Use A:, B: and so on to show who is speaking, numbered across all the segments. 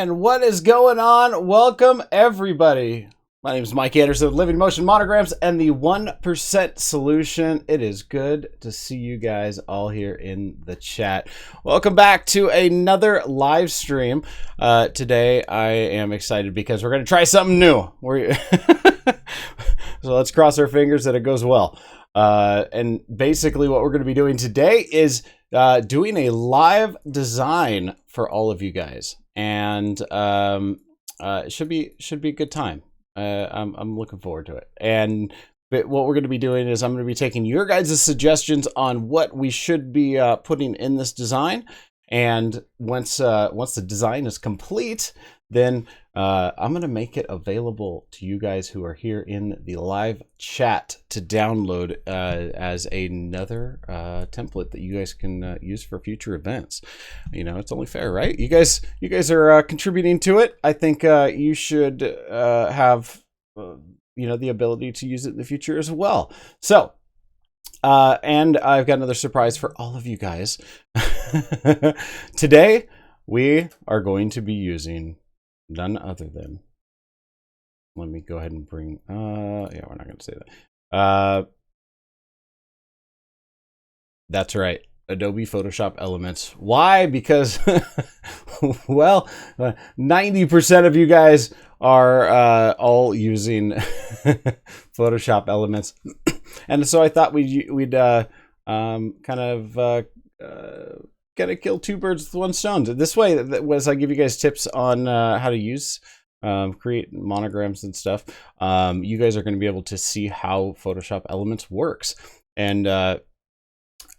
A: And what is going on? Welcome, everybody. My name is Mike Anderson of Living Motion Monograms and the 1% Solution. It is good to see you guys all here in the chat. Welcome back to another live stream. Today, I am excited because we're going to try something new. So let's cross our fingers that it goes well. And basically what we're going to be doing today is doing a live design for all of you guys. And it should be a good time. I'm looking forward to it. And what we're going to be doing is I'm going to be taking your guys' suggestions on what we should be putting in this design. And once the design is complete, then I'm going to make it available to you guys who are here in the live chat to download as another template that you guys can use for future events. You know, it's only fair, right? You guys are contributing to it. I think you should have the ability to use it in the future as well. So. And I've got another surprise for all of you guys. Today, we are going to be using none other than, let me go ahead and bring, yeah, we're not going to say that. That's right. Adobe Photoshop Elements. Why? Because, well, 90% of you guys are all using Photoshop Elements. And so I thought we'd kind of kill two birds with one stone. This way, as I give you guys tips on how to use, create monograms and stuff, you guys are going to be able to see how Photoshop Elements works. And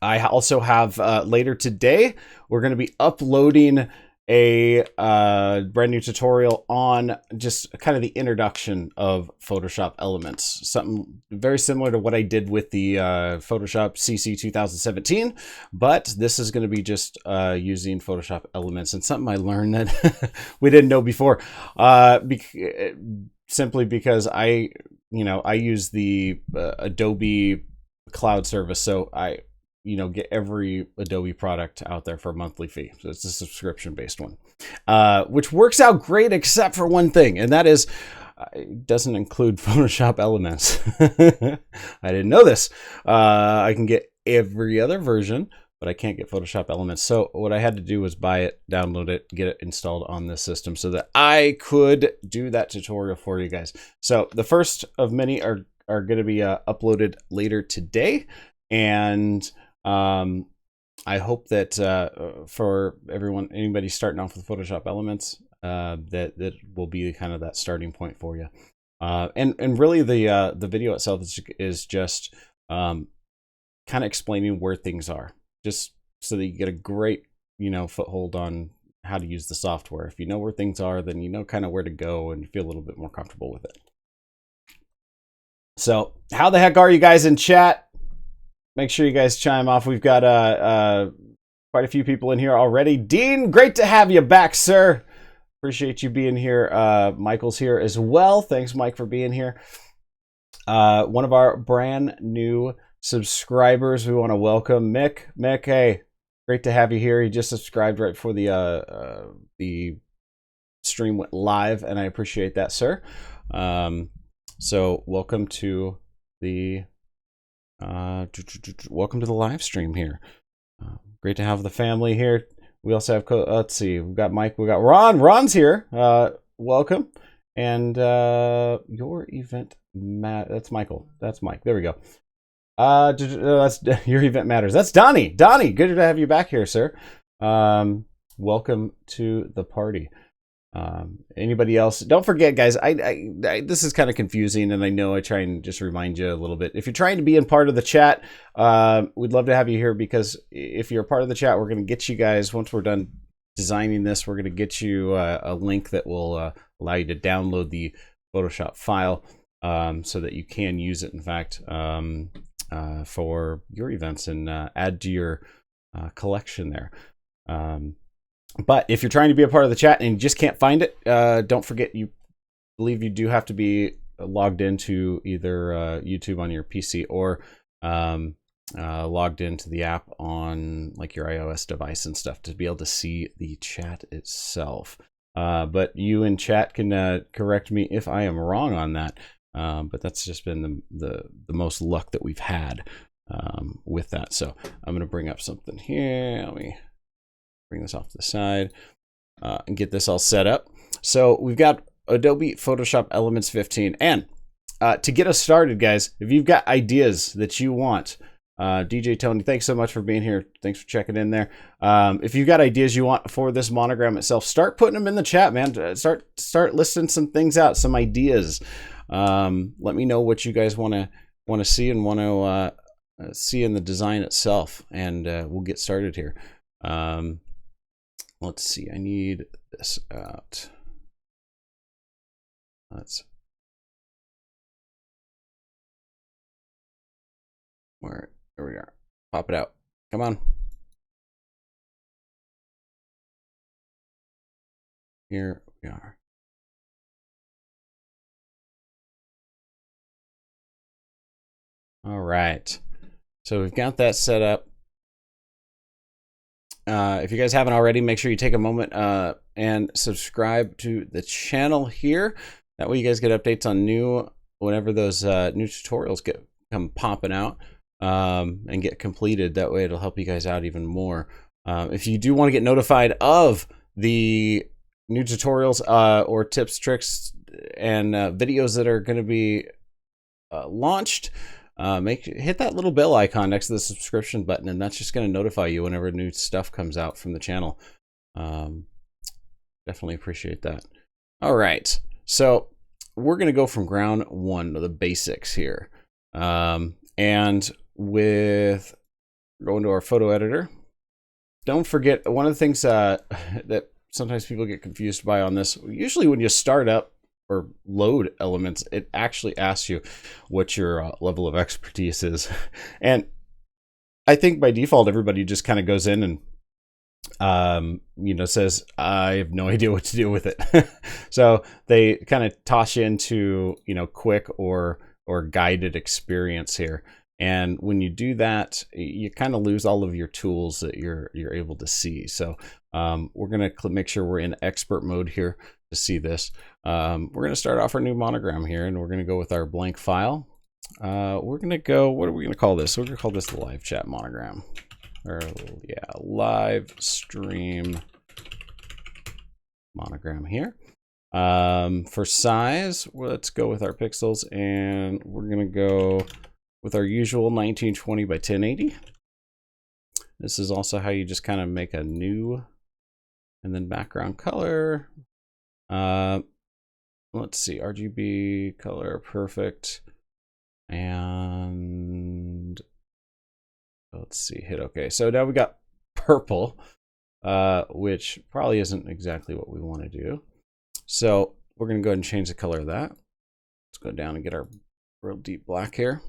A: I also have later today, we're going to be uploading a brand new tutorial on just kind of the introduction of Photoshop Elements, something very similar to what I did with the Photoshop CC 2017, but this is going to be just using Photoshop Elements, and something I learned that we didn't know before, simply because I use the Adobe cloud service, so I get every Adobe product out there for a monthly fee. So it's a subscription-based one, which works out great except for one thing, and that is it doesn't include Photoshop Elements. I didn't know this. I can get every other version, but I can't get Photoshop Elements. So what I had to do was buy it, download it, get it installed on this system so that I could do that tutorial for you guys. So the first of many are going to be uploaded later today, and I hope that for anybody starting off with Photoshop Elements, that will be kind of that starting point for you. And really the video itself is just kind of explaining where things are, just so that you get a great foothold on how to use the software. If you know where things are, then you know kind of where to go and you feel a little bit more comfortable with it. So how the heck are you guys in chat? Make sure you guys chime off. We've got quite a few people in here already. Dean, great to have you back, sir. Appreciate you being here. Michael's here as well. Thanks, Mike, for being here. One of our brand new subscribers we want to welcome, Mick. Mick, hey, great to have you here. He just subscribed right before the stream went live, and I appreciate that, sir. So welcome to the live stream here. Great to have the family here. We also have let's see, we've got Mike, we got Ron. Ron's here. Welcome. And your event that's Michael. That's Mike. There we go. That's your event matters. That's Donnie. Donnie, good to have you back here, sir. Welcome to the party. Anybody else? Don't forget, guys, I this is kind of confusing, and I know I try and just remind you a little bit. If you're trying to be in part of the chat, we'd love to have you here, because if you're a part of the chat, we're going to get you guys, once we're done designing this, we're going to get you a link that will allow you to download the Photoshop file, so that you can use it, in fact, for your events and add to your collection there. But if you're trying to be a part of the chat and you just can't find it, don't forget, you do have to be logged into either YouTube on your PC or logged into the app on like your iOS device and stuff to be able to see the chat itself. But you in chat can correct me if I am wrong on that. But that's just been the most luck that we've had with that. So I'm going to bring up something here. Let me bring this off to the side and get this all set up. So we've got Adobe Photoshop Elements 15. And to get us started, guys, if you've got ideas that you want, DJ Tony, thanks so much for being here. Thanks for checking in there. If you've got ideas you want for this monogram itself, start putting them in the chat, man. Start listing some things out, some ideas. Let me know what you guys want to see and want to see in the design itself, and we'll get started here. Let's see. I need this out. There we are. Pop it out. Come on. Here we are. All right. So we've got that set up. If you guys haven't already, make sure you take a moment and subscribe to the channel here. That way you guys get updates on whenever those new tutorials come popping out and get completed. That way it'll help you guys out even more. If you do want to get notified of the new tutorials or tips, tricks, and videos that are going to be launched, hit that little bell icon next to the subscription button, and that's just going to notify you whenever new stuff comes out from the channel. Definitely appreciate that. All right, so we're going to go from ground one to the basics here, and with going to our photo editor. Don't forget, one of the things that sometimes people get confused by on this, usually when you start up or load elements, it actually asks you what your level of expertise is. And I think by default, everybody just kind of goes in and, says, I have no idea what to do with it. So they kind of toss you into, quick or guided experience here. And when you do that, you kind of lose all of your tools that you're able to see. So we're going to make sure we're in expert mode here to see this. We're going to start off our new monogram here, and we're going to go with our blank file. We're going to go, what are we going to call this? We're going to call this the live chat monogram. Or yeah, live stream monogram here. For size, let's go with our pixels, and we're going to go with our usual 1920 by 1080. This is also how you just kind of make a new, and then background color. Let's see, RGB color, perfect. And let's see, hit OK. So now we got purple, which probably isn't exactly what we want to do. So we're going to go ahead and change the color of that. Let's go down and get our real deep black here.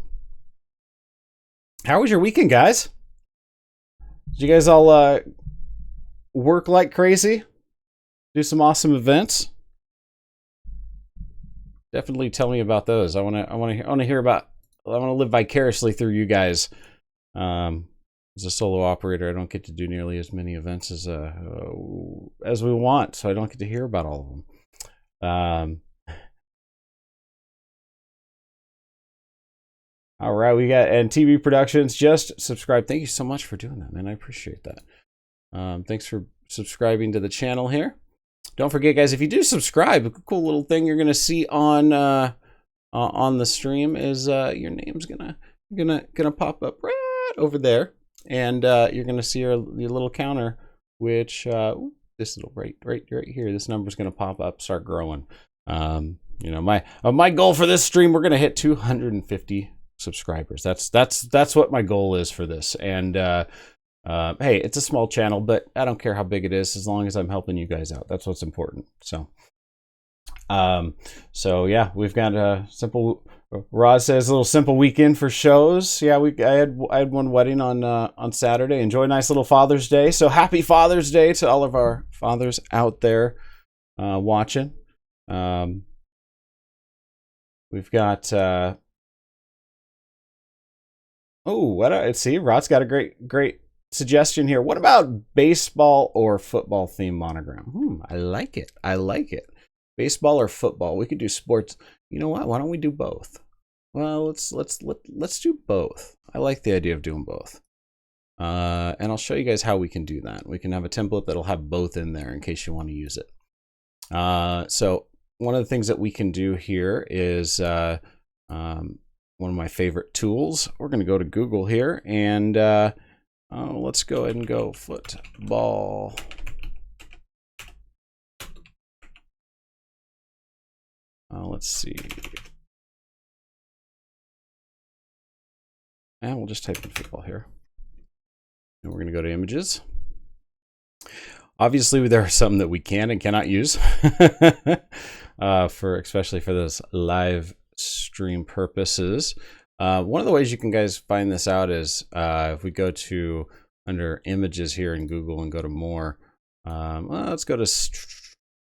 A: How was your weekend, guys? Did you guys all work like crazy? Do some awesome events? Definitely tell me about those. I want to hear about. I want to live vicariously through you guys. As a solo operator, I don't get to do nearly as many events as we want, so I don't get to hear about all of them. All right, we got and TV Productions just subscribe. Thank you so much for doing that, man. I appreciate that. Thanks for subscribing to the channel here. Don't forget, guys, if you do subscribe, a cool little thing you're gonna see on the stream is your name's gonna pop up right over there, and you're gonna see your little counter, which this little right here, this number's gonna pop up, start growing. My goal for this stream, we're gonna hit 250 subscribers. That's what my goal is for this. And hey, it's a small channel, but I don't care how big it is as long as I'm helping you guys out. That's what's important. So yeah, we've got a simple. Roz says a little simple weekend for shows. Yeah, I had one wedding on Saturday. Enjoy a nice little Father's Day. So happy Father's Day to all of our fathers out there watching. We've got see, Rod's got a great suggestion here. What about baseball or football theme monogram? I like it. I like it. Baseball or football? We could do sports. You know what? Why don't we do both? Well, let's do both. I like the idea of doing both. And I'll show you guys how we can do that. We can have a template that'll have both in there in case you want to use it. So one of the things that we can do here is one of my favorite tools. We're going to go to Google here and let's go ahead and go football. Let's see. And we'll just type in football here. And we're going to go to images. Obviously, there are some that we can and cannot use especially for those live stream purposes. One of the ways you can guys find this out is if we go to under images here in Google and go to more. Well, let's go to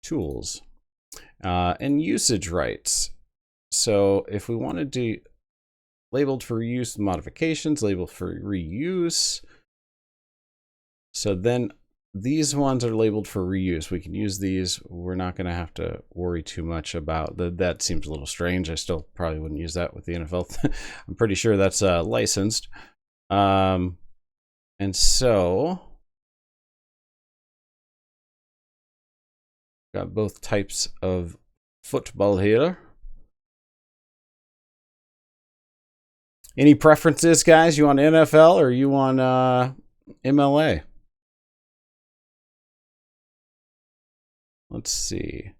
A: tools and usage rights. So if we wanted to labeled for reuse modifications, labeled for reuse. So then these ones are labeled for reuse. We can use these. We're not going to have to worry too much about that. Seems a little strange. I still probably wouldn't use that with the NFL. I'm pretty sure that's licensed. And so got both types of football here. Any preferences, guys? You want NFL or you want MLA? Let's see.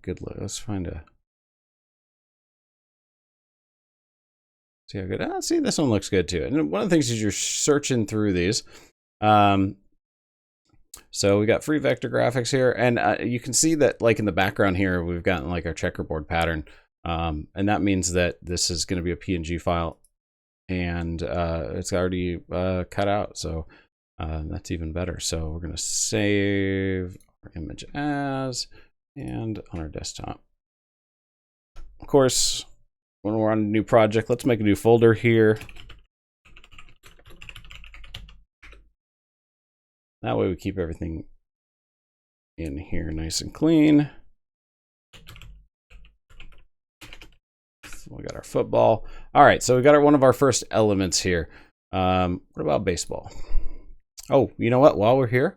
A: Good look. Let's find a. See how good. See, this one looks good too. And one of the things is you're searching through these. So we got free vector graphics here, and you can see that, like in the background here, we've gotten like our checkerboard pattern, and that means that this is going to be a PNG file, and it's already cut out. So that's even better. So we're going to save our image as and on our desktop. Of course, when we're on a new project, let's make a new folder here. That way we keep everything in here nice and clean. So we got our football. All right, so we got one of our first elements here. What about baseball? Oh, you know what? While we're here,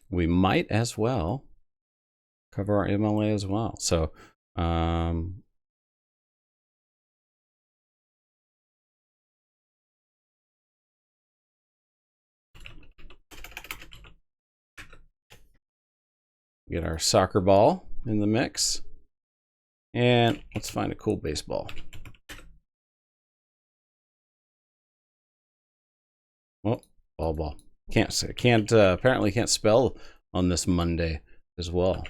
A: we might as well cover our MLA as well. So get our soccer ball in the mix, and let's find a cool baseball. Oh, ball. Apparently can't spell on this Monday as well.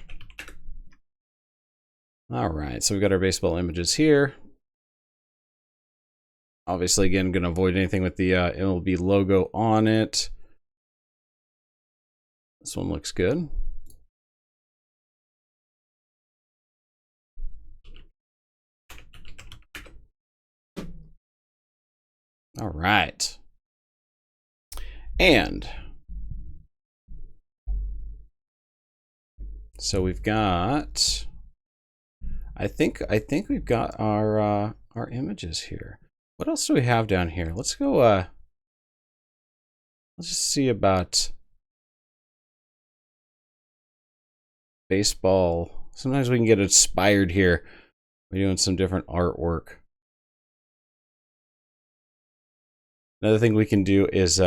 A: All right, so we got our baseball images here. Obviously, again, going to avoid anything with the MLB logo on it. This one looks good. All right. And so we've got, I think we've got our images here. What else do we have down here? Let's go let's just see about baseball. Sometimes we can get inspired here. We're doing some different artwork. Another thing we can do is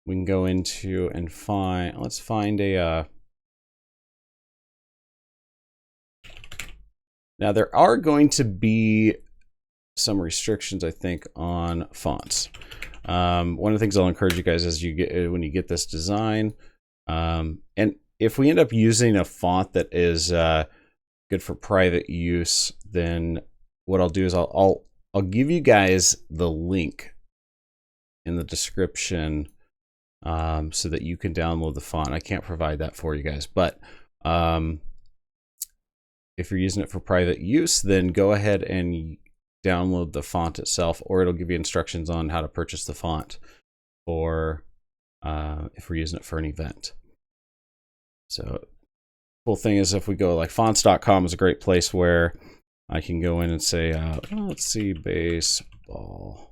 A: we can go into and find, let's find a now there are going to be some restrictions, I think, on fonts. One of the things I'll encourage you guys as you get when you get this design, and if we end up using a font that is good for private use, then what I'll do is I'll give you guys the link in the description so that you can download the font. I can't provide that for you guys, but if you're using it for private use, then go ahead and download the font itself, or it'll give you instructions on how to purchase the font for if we're using it for an event. So cool thing is if we go like fonts.com is a great place where I can go in and say, let's see, baseball.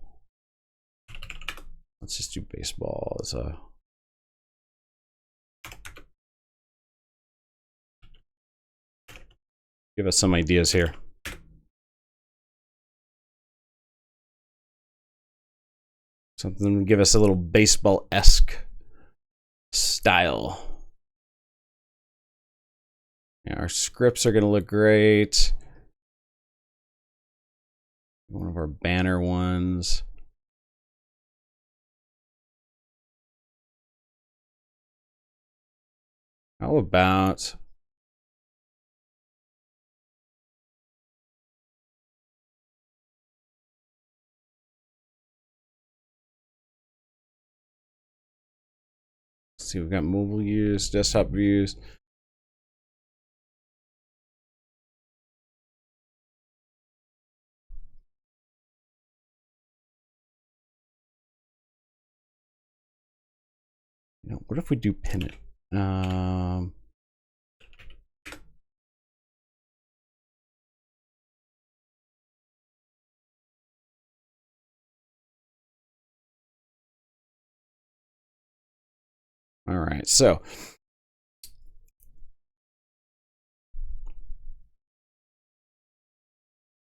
A: Let's just do baseball as a give us some ideas here. Something to give us a little baseball-esque style. Yeah, our scripts are going to look great. One of our banner ones. How about let's see, we've got mobile use, desktop views. You know, what if we do pin it? All right, so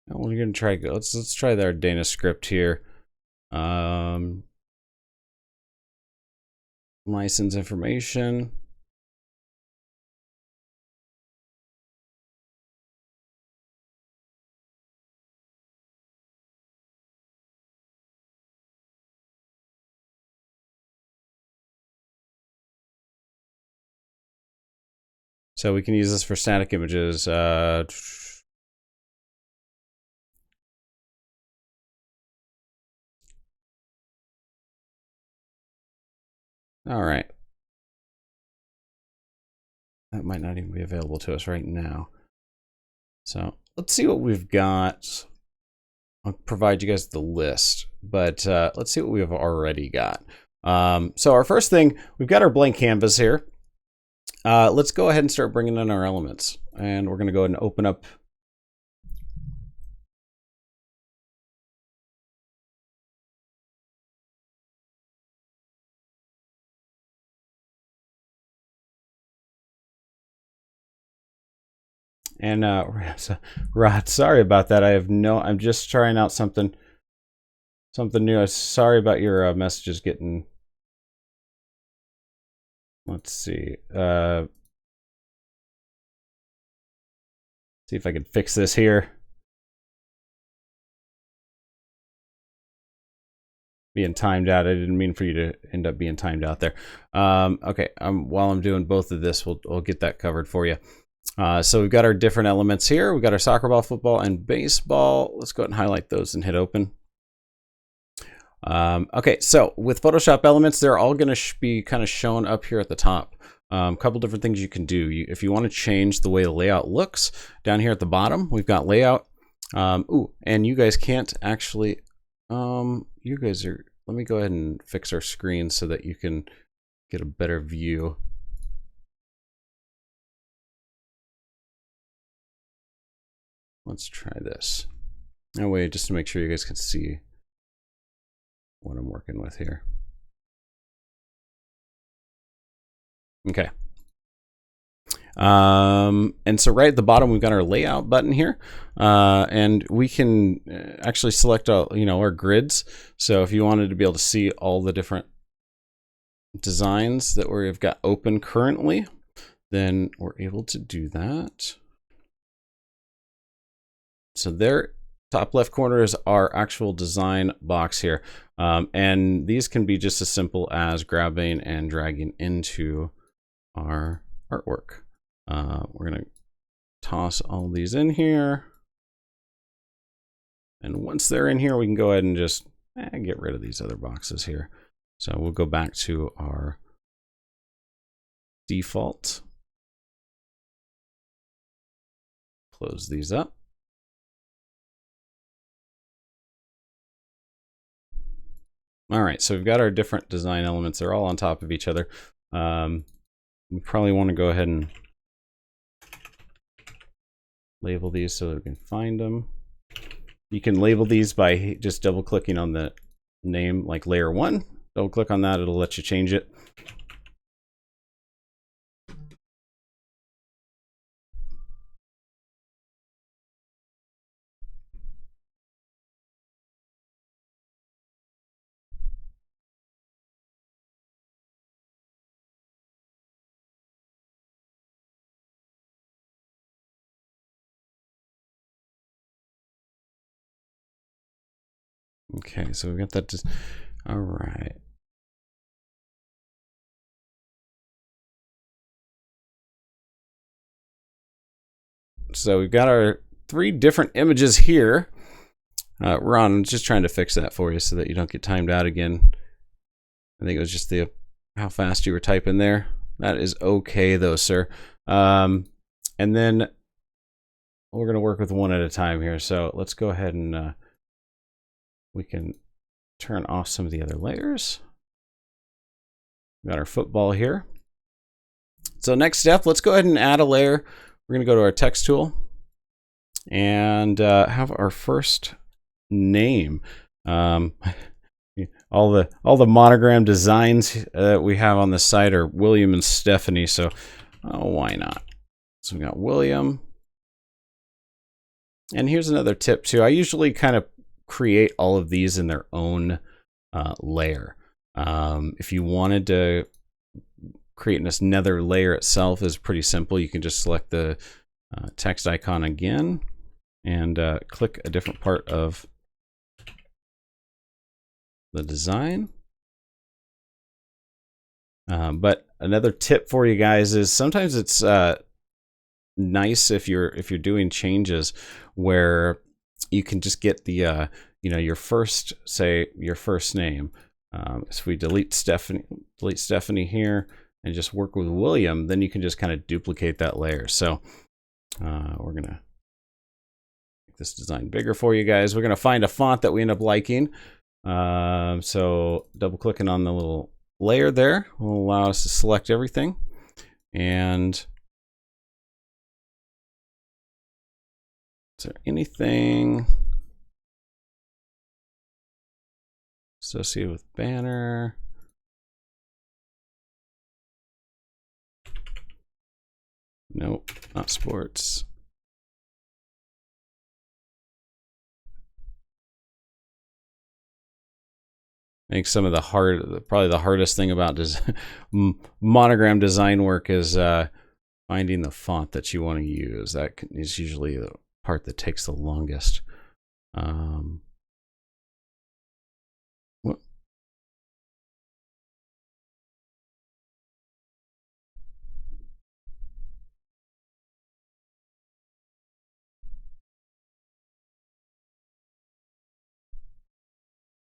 A: we're gonna try. Let's try our Dana script here. License information. So we can use this for static images. All right. That might not even be available to us right now. So let's see what we've got. I'll provide you guys the list, but let's see what we have already got. So our first thing, we've got our blank canvas here. Let's go ahead and start bringing in our elements. And we're going to go ahead and open up. And Rod, sorry about that. I'm just trying out something new. Sorry about your messages getting. Let's see. See if I can fix this here. Being timed out. I didn't mean for you to end up being timed out there. Okay. While I'm doing both of this, we'll get that covered for you. So we've got our different elements here. We've got our soccer ball, football, and baseball. Let's go ahead and highlight those and hit open. Okay, so with Photoshop elements, they're all going to be kind of shown up here at the top. A couple different things you can do. If you want to change the way the layout looks, down here at the bottom, we've got layout. And you guys can't actually, you guys are, let me go ahead and fix our screen so that you can get a better view. Let's try this. That way, just to make sure you guys can see what I'm working with here. Okay. And so right at the bottom, we've got our layout button here, and we can actually select our grids. So if you wanted to be able to see all the different designs that we've got open currently, then we're able to do that. So there, top left corner is our actual design box here. And these can be just as simple as grabbing and dragging into our artwork. We're going to toss all these in here. And once they're in here, we can go ahead and just get rid of these other boxes here. So we'll go back to our default. Close these up. All right, so we've got our different design elements. They're all on top of each other. We probably want to go ahead and label these so that we can find them. You can label these by just double clicking on the name, like layer 1. Double click on that, it'll let you change it. Okay, so we got that. All right. So we've got our 3 different images here. Ron, I'm just trying to fix that for you so that you don't get timed out again. I think it was just how fast you were typing there. That is okay though, sir. And then we're going to work with one at a time here. So let's go ahead and we can turn off some of the other layers. We got our football here. So next step, let's go ahead and add a layer. We're going to go to our text tool and have our first name. All the monogram designs that we have on the site are William and Stephanie, so why not? So we got William. And here's another tip too. I usually kind of create all of these in their own layer. If you wanted to create another layer itself, is pretty simple. You can just select the text icon again and click a different part of the design. But another tip for you guys is sometimes it's nice if you're doing changes where you can just get the your first name. So we delete Stephanie here and just work with William, then you can just kind of duplicate that layer. So we're gonna make this design bigger for you guys. We're gonna find a font that we end up liking. So double clicking on the little layer there will allow us to select everything. And is there anything associated with banner? Nope, not sports. I think some of probably the hardest thing about monogram design work is finding the font that you want to use. That is usually the part that takes the longest.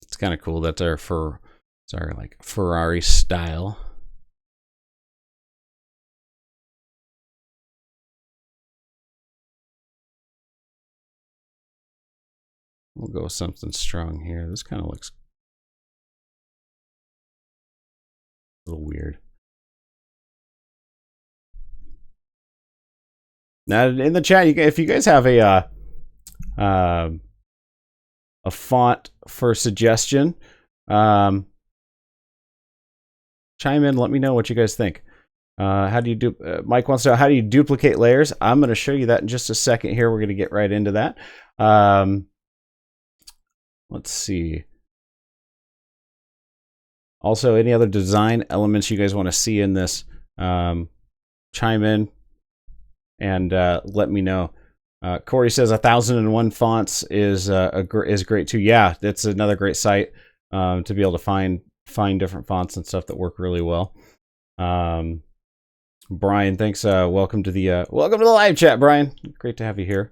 A: It's kind of cool that they're like Ferrari style. We'll go with something strong here. This kind of looks a little weird. Now in the chat, if you guys have a font for suggestion, chime in. Let me know what you guys think. How do you do? Mike wants to know, how do you duplicate layers? I'm going to show you that in just a second. Here, we're going to get right into that. Let's see. Also, any other design elements you guys want to see in this, chime in and let me know. Corey says 1001 fonts is great too. Yeah, that's another great site to be able to find different fonts and stuff that work really well. Brian, thanks. Welcome to the live chat, Brian. Great to have you here.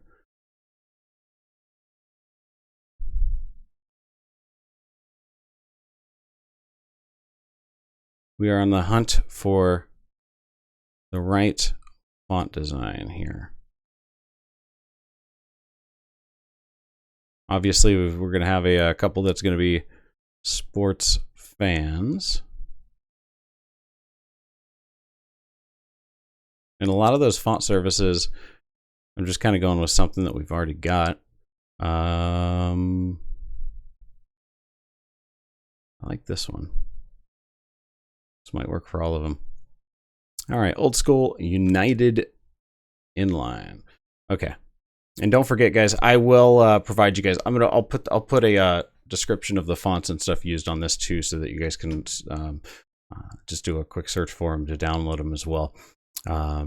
A: We are on the hunt for the right font design here. Obviously, we're going to have a couple that's going to be sports fans. And a lot of those font services, I'm just kind of going with something that we've already got. I like this one. This might work for all of them. All right, old school United Inline. Okay, and don't forget, guys, I will provide you guys. I'll put a description of the fonts and stuff used on this too, so that you guys can just do a quick search for them to download them as well.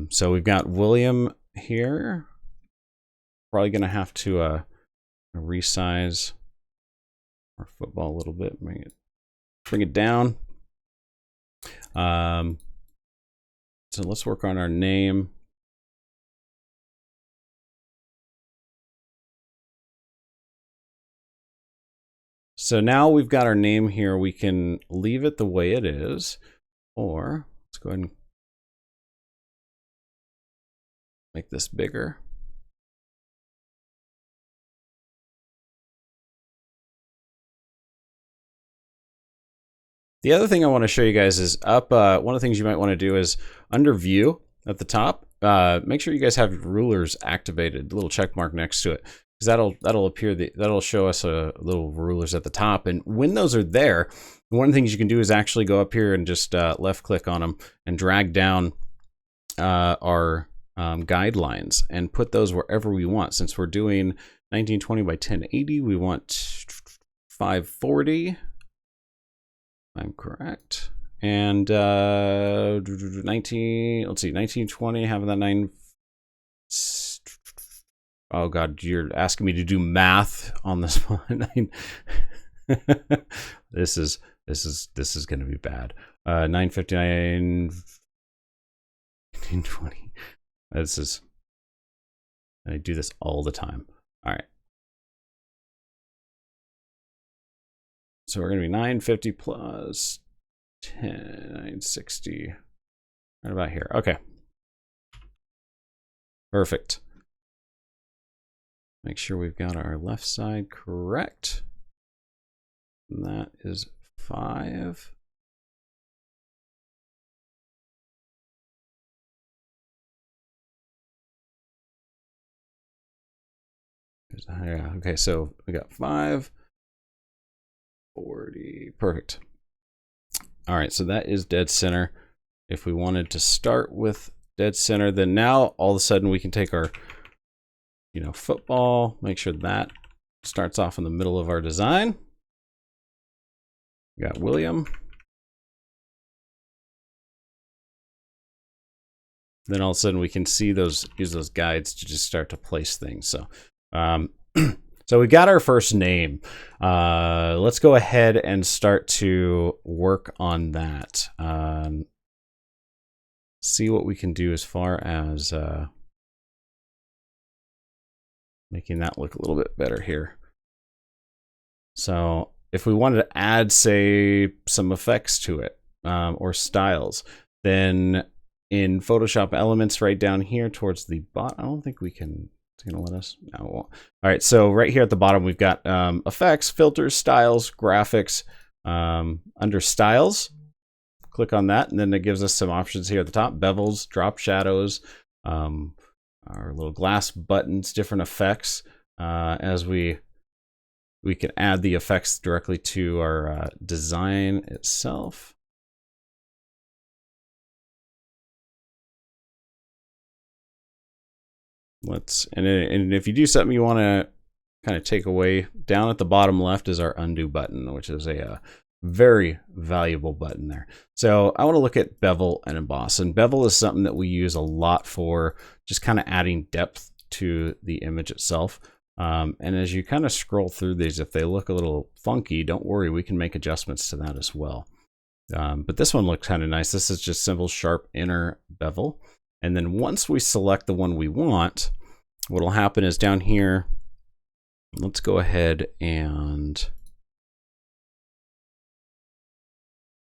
A: So we've got William here. Probably gonna have to resize our football a little bit, bring it down. So let's work on our name. So now we've got our name here. We can leave it the way it is, or let's go ahead and make this bigger. The other thing I want to show you guys is up. One of the things you might want to do is under View at the top, make sure you guys have rulers activated, a little check mark next to it, because that'll appear. That'll show us little rulers at the top. And when those are there, one of the things you can do is actually go up here and just left click on them and drag down our guidelines and put those wherever we want. Since we're doing 1920 by 1080, we want 540. I'm correct. And 1920, having that 9. Oh God, you're asking me to do math on this one. This is going to be bad. 959, 1920. I do this all the time. All right. So we're going to be 950 plus 10, 960, right about here. Okay. Perfect. Make sure we've got our left side correct. And that is 5. Yeah, okay, so we got 5. 40, perfect. All right, so that is dead center. If we wanted to start with dead center, then now all of a sudden we can take our, football, make sure that starts off in the middle of our design. We got William. Then all of a sudden we can see use those guides to just start to place things. So, so we got our first name. Let's go ahead and start to work on that. See what we can do as far as making that look a little bit better here. So if we wanted to add, say, some effects to it or styles, then in Photoshop Elements right down here towards the bottom, I don't think we can. It's gonna let us. No, it won't. All right, so right here at the bottom, we've got effects, filters, styles, graphics. Under styles, click on that, and then it gives us some options here at the top: bevels, drop shadows, our little glass buttons, different effects. As we can add the effects directly to our design itself. And if you do something you want to kind of take away, down at the bottom left is our undo button, which is a very valuable button there. So I want to look at bevel and emboss, and bevel is something that we use a lot for just kind of adding depth to the image itself. And as you kind of scroll through these, if they look a little funky, don't worry, we can make adjustments to that as well. But this one looks kind of nice. This is just simple sharp inner bevel. And then once we select the one we want, what will happen is down here, let's go ahead and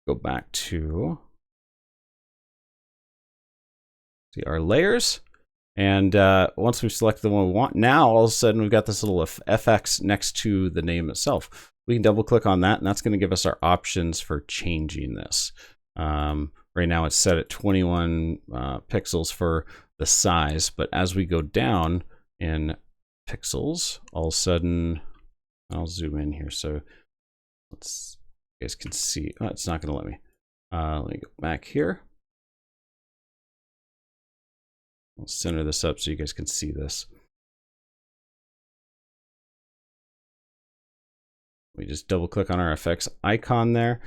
A: go back to see our layers. And once we've selected the one we want, now all of a sudden we've got this little FX next to the name itself. we can double click on that, and that's going to give us our options for changing this. Right now it's set at 21 pixels for the size, but as we go down in pixels, all of a sudden, I'll zoom in here so let's, you guys can see. Oh, it's not going to let me. Let me go back here. I'll center this up so you guys can see this. We just double click on our effects icon there.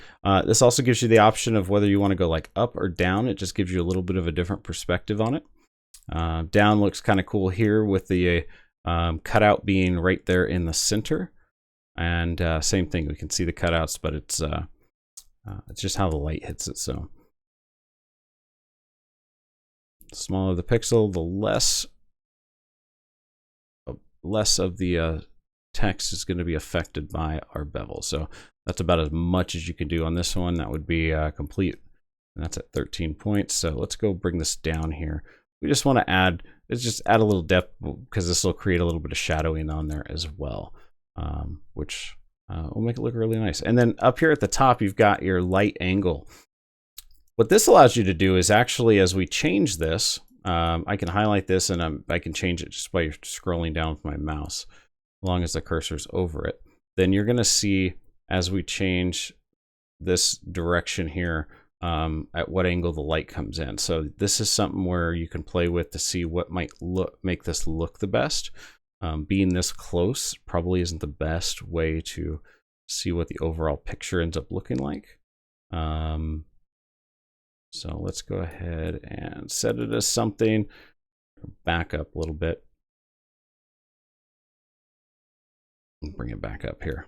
A: This also gives you the option of whether you want to go like up or down. It just gives you a little bit of a different perspective on it. Down looks kind of cool here with the cutout being right there in the center. And same thing, we can see the cutouts, but it's just how the light hits it. So the smaller the pixel, the less of the text is going to be affected by our bevel. So that's about as much as you can do on this one. That would be complete. And that's at 13 points. So let's go bring this down here. We just want to add, let's just add a little depth because this will create a little bit of shadowing on there as well, which will make it look really nice. And then up here at the top, you've got your light angle. What this allows you to do is actually, as we change this, I can highlight this and I can change it just by scrolling down with my mouse. As long as the cursor's over it, then you're going to see as we change this direction here at what angle the light comes in. So this is something where you can play with to see what might make this look the best. Being this close probably isn't the best way to see what the overall picture ends up looking like. So let's go ahead and set it as something. Back up a little bit. Bring it back up here.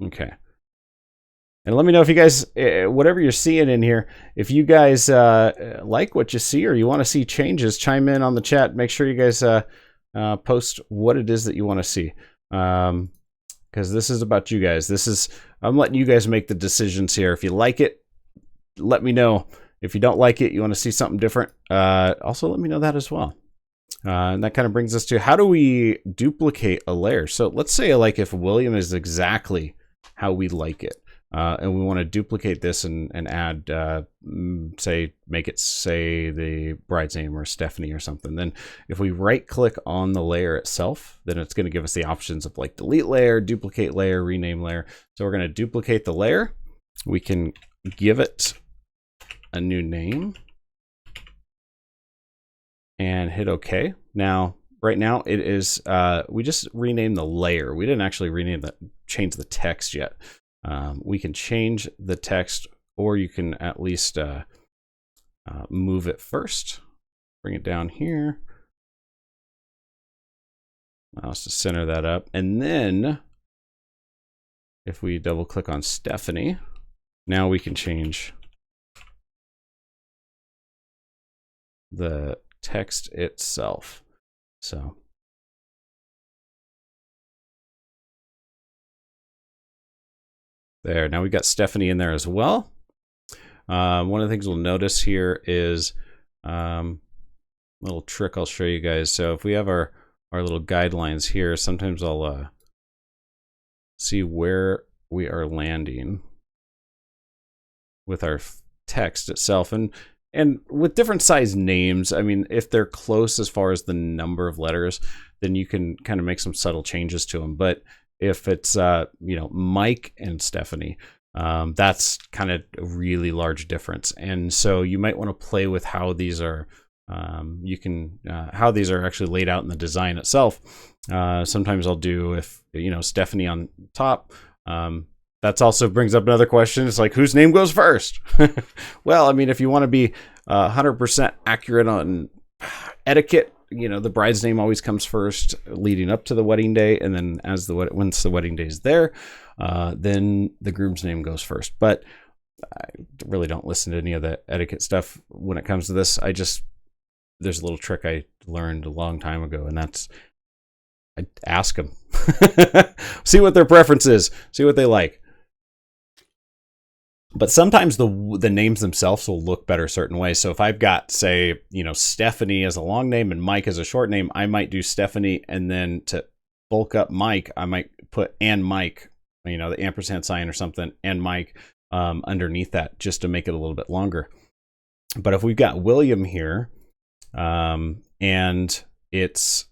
A: Okay. And let me know if you guys, whatever you're seeing in here, if you guys like what you see or you want to see changes, chime in on the chat. Make sure you guys post what it is that you want to see. Because this is about you guys. I'm letting you guys make the decisions here. If you like it, let me know. If you don't like it, you want to see something different, also let me know that as well. And that kind of brings us to how do we duplicate a layer? So let's say like if William is exactly how we like it, and we want to duplicate this and add, make it say the bride's name or Stephanie or something. Then if we right click on the layer itself, then it's going to give us the options of like delete layer, duplicate layer, rename layer. So we're going to duplicate the layer. We can give it a new name and hit OK. Now, right now it is, we just renamed the layer. We didn't actually change the text yet. We can change the text, or you can at least move it first. Bring it down here. Mouse to center that up. And then if we double click on Stephanie, now we can change the text itself. So there, now we got Stephanie in there as well. One of the things we'll notice here is a little trick I'll show you guys. So if we have our little guidelines here, sometimes I'll see where we are landing with our text itself. And with different size names, I mean, if they're close as far as the number of letters, then you can kind of make some subtle changes to them. But if it's, Mike and Stephanie, that's kind of a really large difference. And so you might want to play with how these are, how these are actually laid out in the design itself. Sometimes I'll do, if, Stephanie on top, that also brings up another question. It's like, whose name goes first? Well, I mean, if you want to be 100% accurate on etiquette, the bride's name always comes first leading up to the wedding day. And then once the wedding day is there, then the groom's name goes first. But I really don't listen to any of the etiquette stuff when it comes to this. There's a little trick I learned a long time ago, and that's I ask them. See what their preference is. See what they like. But sometimes the names themselves will look better certain ways. So if I've got, say, Stephanie as a long name and Mike as a short name, I might do Stephanie, and then to bulk up Mike, I might put and Mike, the ampersand sign or something, and Mike underneath that, just to make it a little bit longer. But if we've got William here, and it's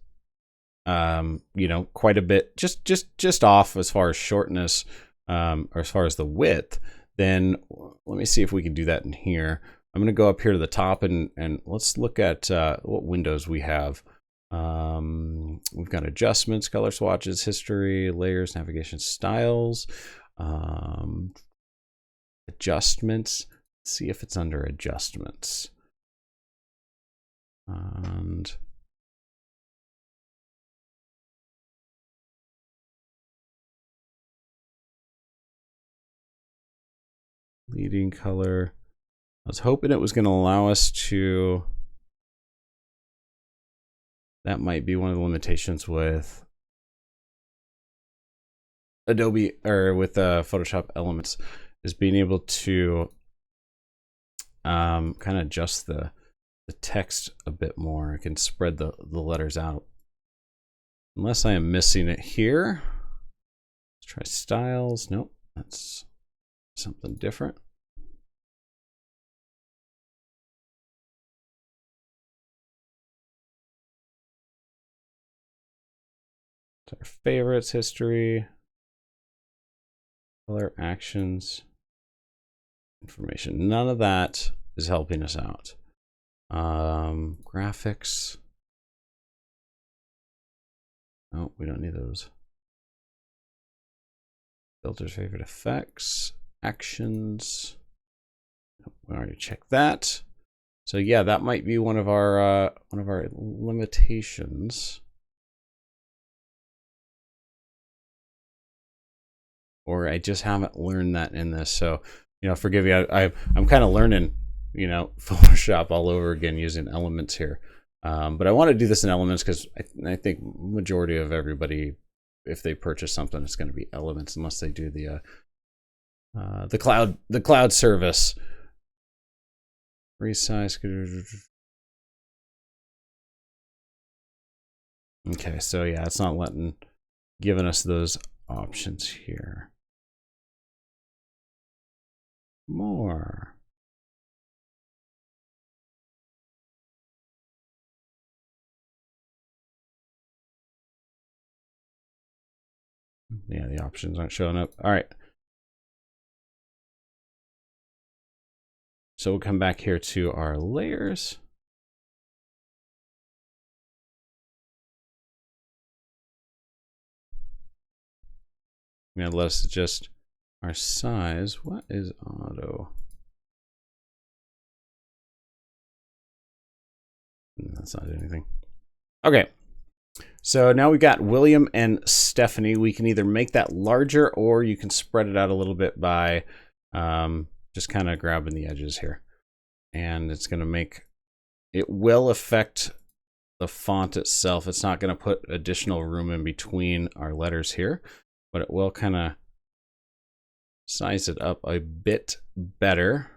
A: quite a bit just off as far as shortness, or as far as the width, then let me see if we can do that in here. I'm going to go up here to the top and let's look at what windows we have. We've got adjustments, color swatches, history, layers, navigation styles, adjustments. Let's see if it's under adjustments. And leading color. I was hoping it was going to allow us to. That might be one of the limitations with Adobe or with Photoshop Elements, is being able to kind of adjust the text a bit more. I can spread the letters out. Unless I am missing it here. Let's try styles. Nope, that's something different. Our favorites, history, color, actions, information. None of that is helping us out. Graphics. No, we don't need those. Filters, favorite effects, actions. We already checked that. So yeah, that might be one of our limitations. Or I just haven't learned that in this. So, forgive me. I'm kind of learning, Photoshop all over again using Elements here. But I want to do this in Elements because I think majority of everybody, if they purchase something, it's going to be Elements, unless they do the cloud service. Resize. Okay, so yeah, it's not giving us those options here. More. Yeah, the options aren't showing up. All right. So we'll come back here to our layers. I'm going to let us adjust our size. What is auto? That's not anything. Okay. So now we've got William and Stephanie. We can either make that larger, or you can spread it out a little bit by just kind of grabbing the edges here. And it's going to it will affect the font itself. It's not going to put additional room in between our letters here, but it will kind of size it up a bit better.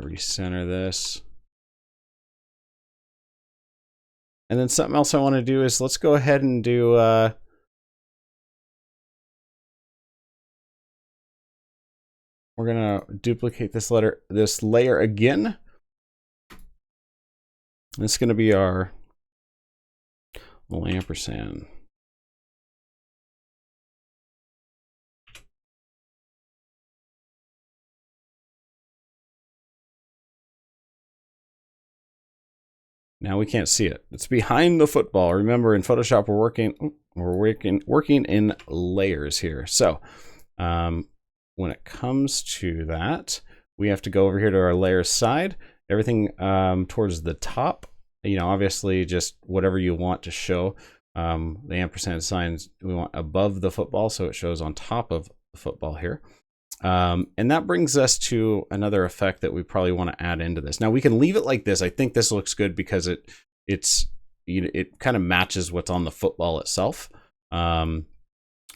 A: Recenter this. And then something else I want to do is let's go ahead and do we're going to duplicate this layer again. This is going to be our little ampersand. Now we can't see it. It's behind the football. Remember, in Photoshop, we're working in layers here. So when it comes to that, we have to go over here to our layers side. Everything towards the top. Obviously, just whatever you want to show. The ampersand signs we want above the football, so it shows on top of the football here. And that brings us to another effect that we probably want to add into this. Now we can leave it like this. I think this looks good because it kind of matches what's on the football itself.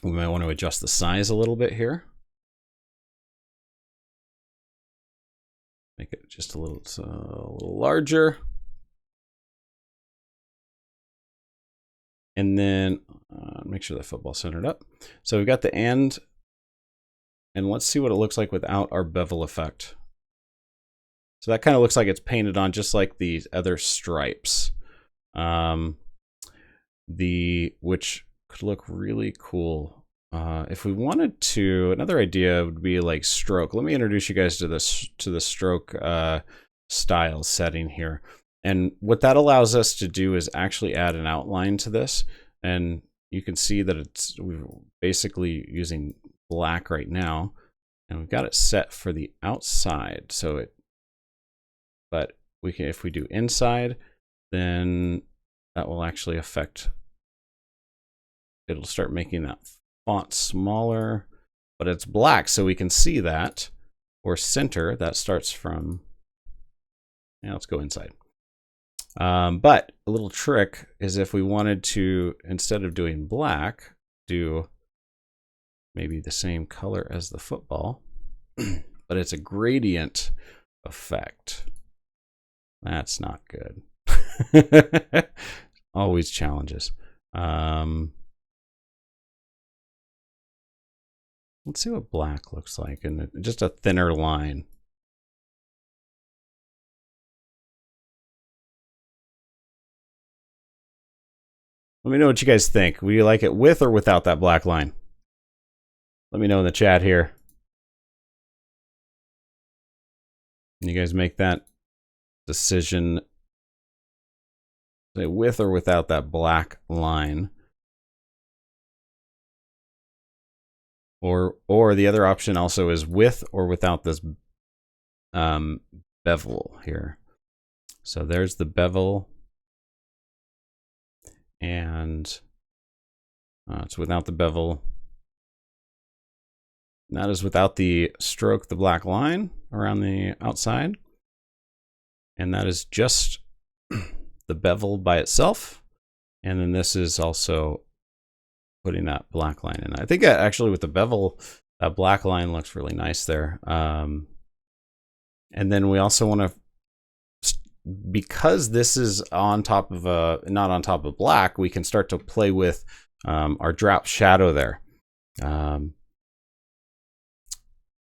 A: We might want to adjust the size a little bit here. Make it just a little larger. And then make sure the football's centered up. So we've got the and let's see what it looks like without our bevel effect. So that kind of looks like it's painted on just like these other stripes. Which could look really cool. If we wanted to, another idea would be like stroke. Let me introduce you guys to the stroke style setting here. And what that allows us to do is actually add an outline to this. And you can see that we're basically using black right now. And we've got it set for the outside. But we can, if we do inside, then that will actually affect, it'll start making that font smaller, but it's black, so we can see that. Or center, that starts from, yeah, let's go inside. But a little trick is if we wanted to, instead of doing black, do maybe the same color as the football, but it's a gradient effect. That's not good. Always challenges. Let's see what black looks like, and just a thinner line. Let me know what you guys think. Would you like it with or without that black line? Let me know in the chat here. You guys make that decision, say with or without that black line. Or the other option also is with or without this bevel here. So there's the bevel, and it's without the bevel. And that is without the stroke, the black line around the outside. And that is just the bevel by itself. And then this is also putting that black line in. I think actually with the bevel, that black line looks really nice there. And then we also want to, because this is on top of not on top of black, we can start to play with our drop shadow there.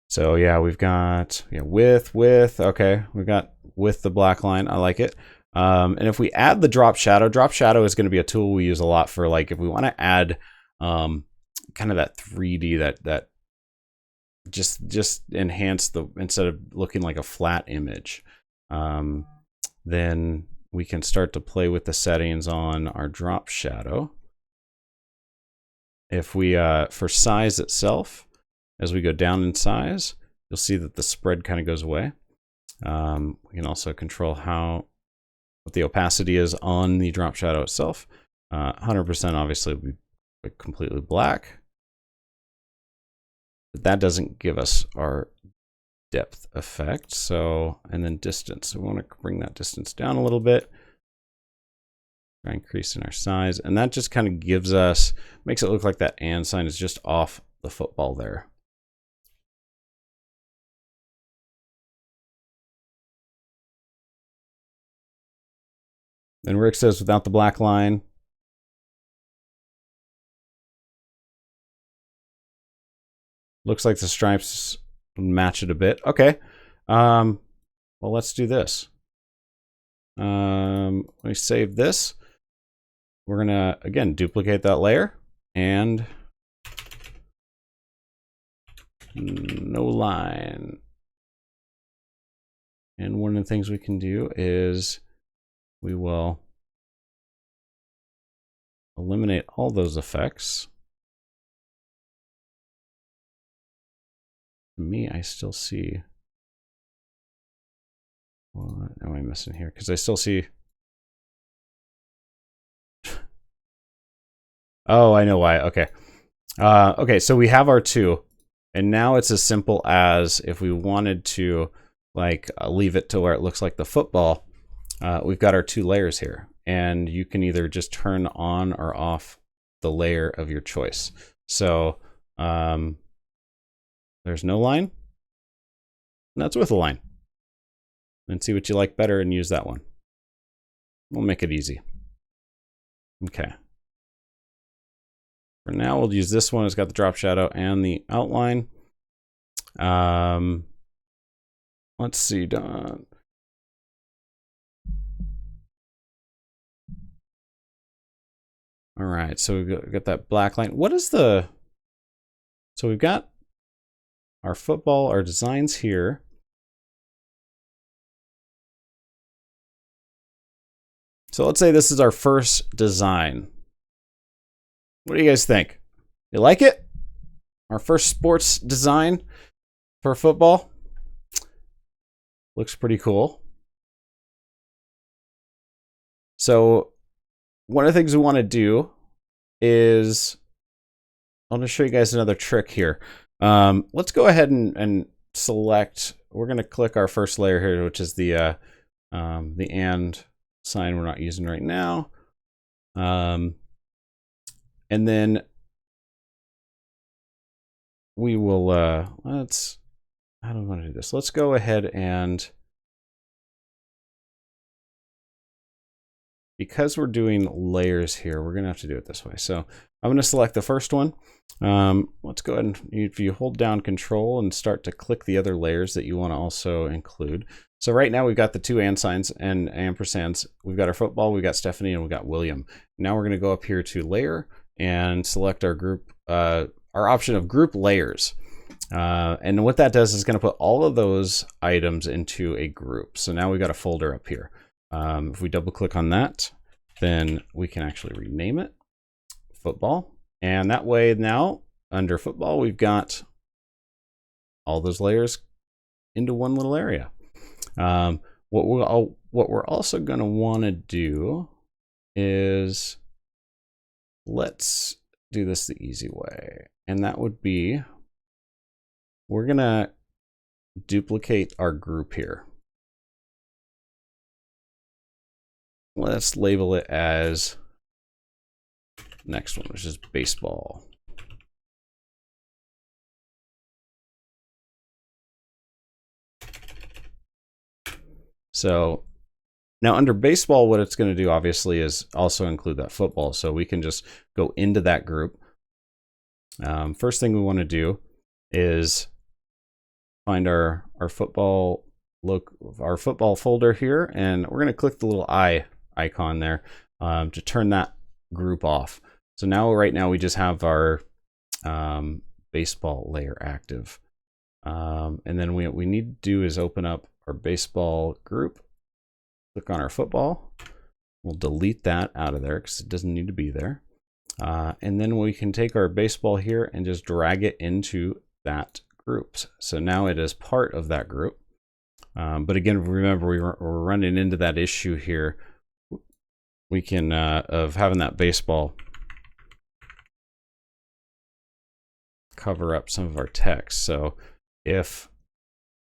A: So yeah, we've got with, okay, we've got with the black line. I like it. And if we add the drop shadow is going to be a tool we use a lot for, like, if we want to add kind of that 3D that just enhance the, instead of looking like a flat image, then we can start to play with the settings on our drop shadow. If we for size itself, as we go down in size, you'll see that the spread kind of goes away. We can also control what the opacity is on the drop shadow itself. 100% obviously will be completely black. But that doesn't give us our depth effect. So, and then distance. So we want to bring that distance down a little bit. Try increasing our size. And that just kind of gives us, makes it look like that and sign is just off the football there. Then Rick says without the black line. Looks like the stripes match it a bit. Okay. Well, let's do this. Let me save this. We're going to, again, duplicate that layer and no line. And one of the things we can do is we will eliminate all those effects. To me, I still see, what am I missing here? Because I still see, oh, I know why. Okay. Okay, so we have our two, and now it's as simple as if we wanted to, like, leave it to where it looks like the football. We've got our two layers here, and you can either just turn on or off the layer of your choice. So there's no line, and that's with a line. And see what you like better and use that one. We'll make it easy. Okay. For now, we'll use this one. It's got the drop shadow and the outline. Let's see, Don. All right, so we've got that black line. What is the... So we've got our football, our designs here. So let's say this is our first design. What do you guys think? You like it? Our first sports design for football. Looks pretty cool. So one of the things we want to do is, I'll just show you guys another trick here. Let's go ahead and select, we're going to click our first layer here, which is the and sign we're not using right now. And then we will, how do we want to do this? Let's go ahead and, because we're doing layers here, we're going to have to do it this way. So I'm going to select the first one. Let's go ahead and, if you hold down Control and start to click the other layers that you want to also include. So right now we've got the two and signs and ampersands. We've got our football, we've got Stephanie, and we've got William. Now we're going to go up here to Layer and select our group, our option of Group Layers. And what that does is going to put all of those items into a group. So now we've got a folder up here. If we double click on that, then we can actually rename it football. And that way now under football, we've got all those layers into one little area. What we're also going to want to do is, let's do this the easy way. And that would be, we're going to duplicate our group here. Let's label it as next one, which is baseball. So now under baseball, what it's going to do obviously is also include that football. So we can just go into that group. First thing we want to do is find our football folder here, and we're going to click the little eye icon there to turn that group off. So now right now we just have our baseball layer active. And then what we need to do is open up our baseball group, click on our football. We'll delete that out of there because it doesn't need to be there. And then we can take our baseball here and just drag it into that group. So now it is part of that group. But again, remember we're running into that issue here. We can, of having that baseball cover up some of our text. So if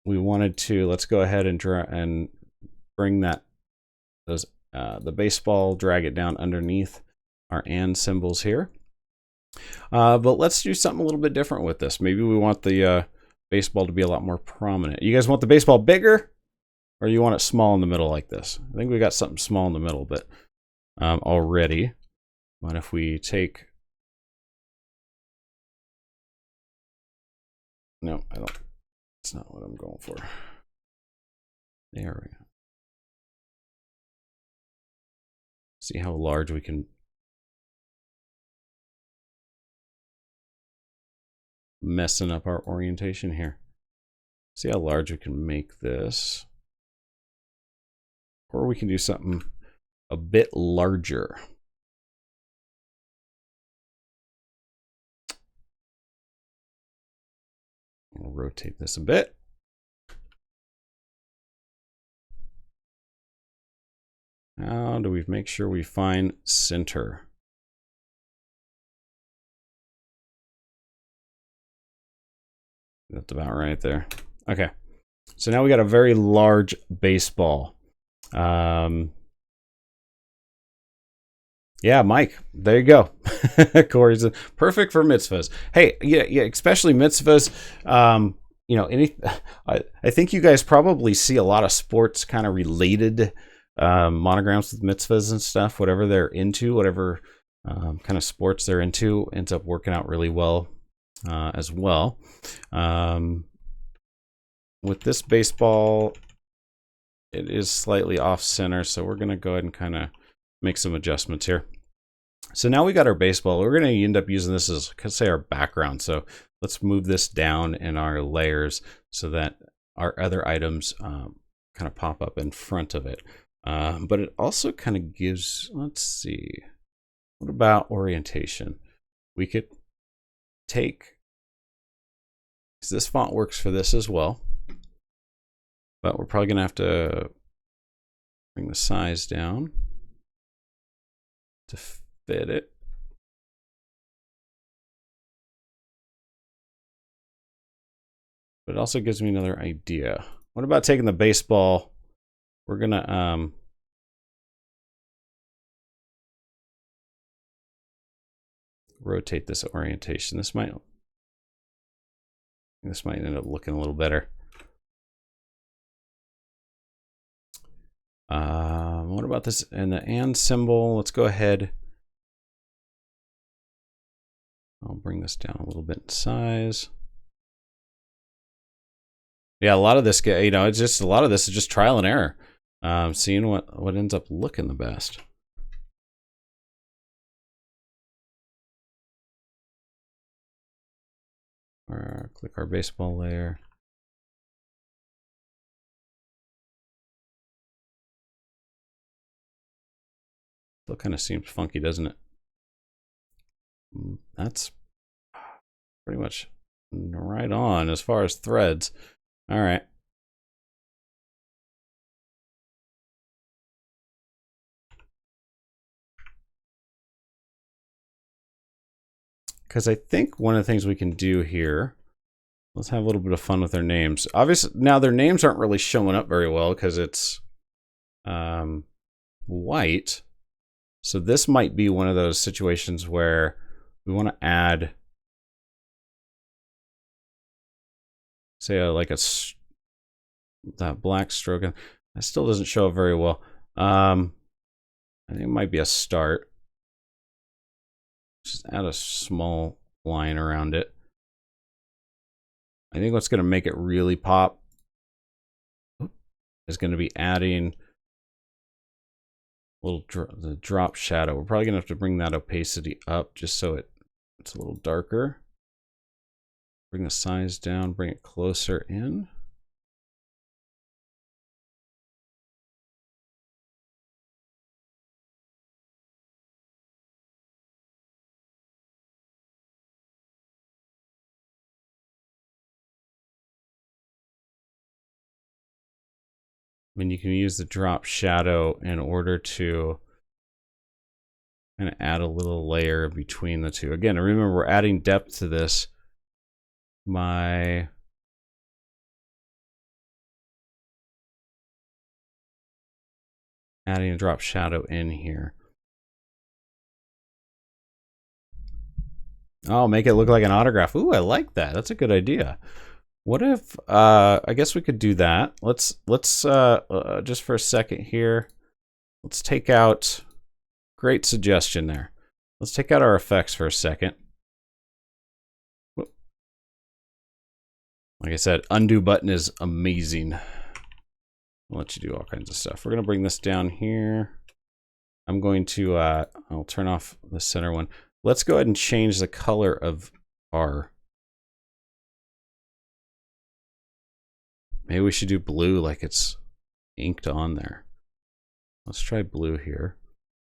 A: we wanted to, let's go ahead and bring that, the baseball, drag it down underneath our and symbols here. But let's do something a little bit different with this. Maybe we want the baseball to be a lot more prominent. You guys want the baseball bigger, or you want it small in the middle like this? I think we got something small in the middle, but already. But if we take, no, I don't. That's not what I'm going for. There we go. See how large we can messing up our orientation here. See how large we can make this. Or we can do something a bit larger. I'll rotate this a bit. How do we make sure we find center? That's about right there. Okay. So now we got a very large baseball. Yeah, Mike. There you go. Corey's perfect for mitzvahs. Hey, yeah, especially mitzvahs. You know, I think you guys probably see a lot of sports kind of related monograms with mitzvahs and stuff. Whatever they're into, whatever kind of sports they're into, ends up working out really well as well. With this baseball, it is slightly off center, so we're going to go ahead and kind of make some adjustments here. So now we got our baseball. We're going to end up using this as, say, our background. So let's move this down in our layers so that our other items kind of pop up in front of it. But it also kind of gives, let's see, what about orientation? We could take, because this font works for this as well, but we're probably going to have to bring the size down to fit it. But it also gives me another idea. What about taking the baseball? We're gonna rotate this orientation. This might end up looking a little better. What about this and the and symbol? Let's go ahead. I'll bring this down a little bit in size. Yeah, a lot of this, you know, it's just a lot of this is just trial and error. Seeing what ends up looking the best. Click our baseball layer. Still kind of seems funky, doesn't it? That's pretty much right on as far as threads. All right. Because I think one of the things we can do here, let's have a little bit of fun with their names. Obviously, now their names aren't really showing up very well because it's white. So this might be one of those situations where we want to add, say, like that black stroke. That still doesn't show up very well. I think it might be a start. Just add a small line around it. I think what's going to make it really pop is going to be adding the drop shadow. We're probably going to have to bring that opacity up just so it's a little darker. Bring the size down, bring it closer in. I mean, you can use the drop shadow in order to kind of add a little layer between the two. Again, remember we're adding depth to this. Adding a drop shadow in here. Oh, make it look like an autograph. Ooh, I like that. That's a good idea. What if, I guess we could do that. Let's just for a second here, let's take out, great suggestion there. Let's take out our effects for a second. Like I said, undo button is amazing. I'll let you do all kinds of stuff. We're gonna bring this down here. I'm going to, I'll turn off the center one. Let's go ahead and change the color of our, maybe we should do blue like it's inked on there. Let's try blue here.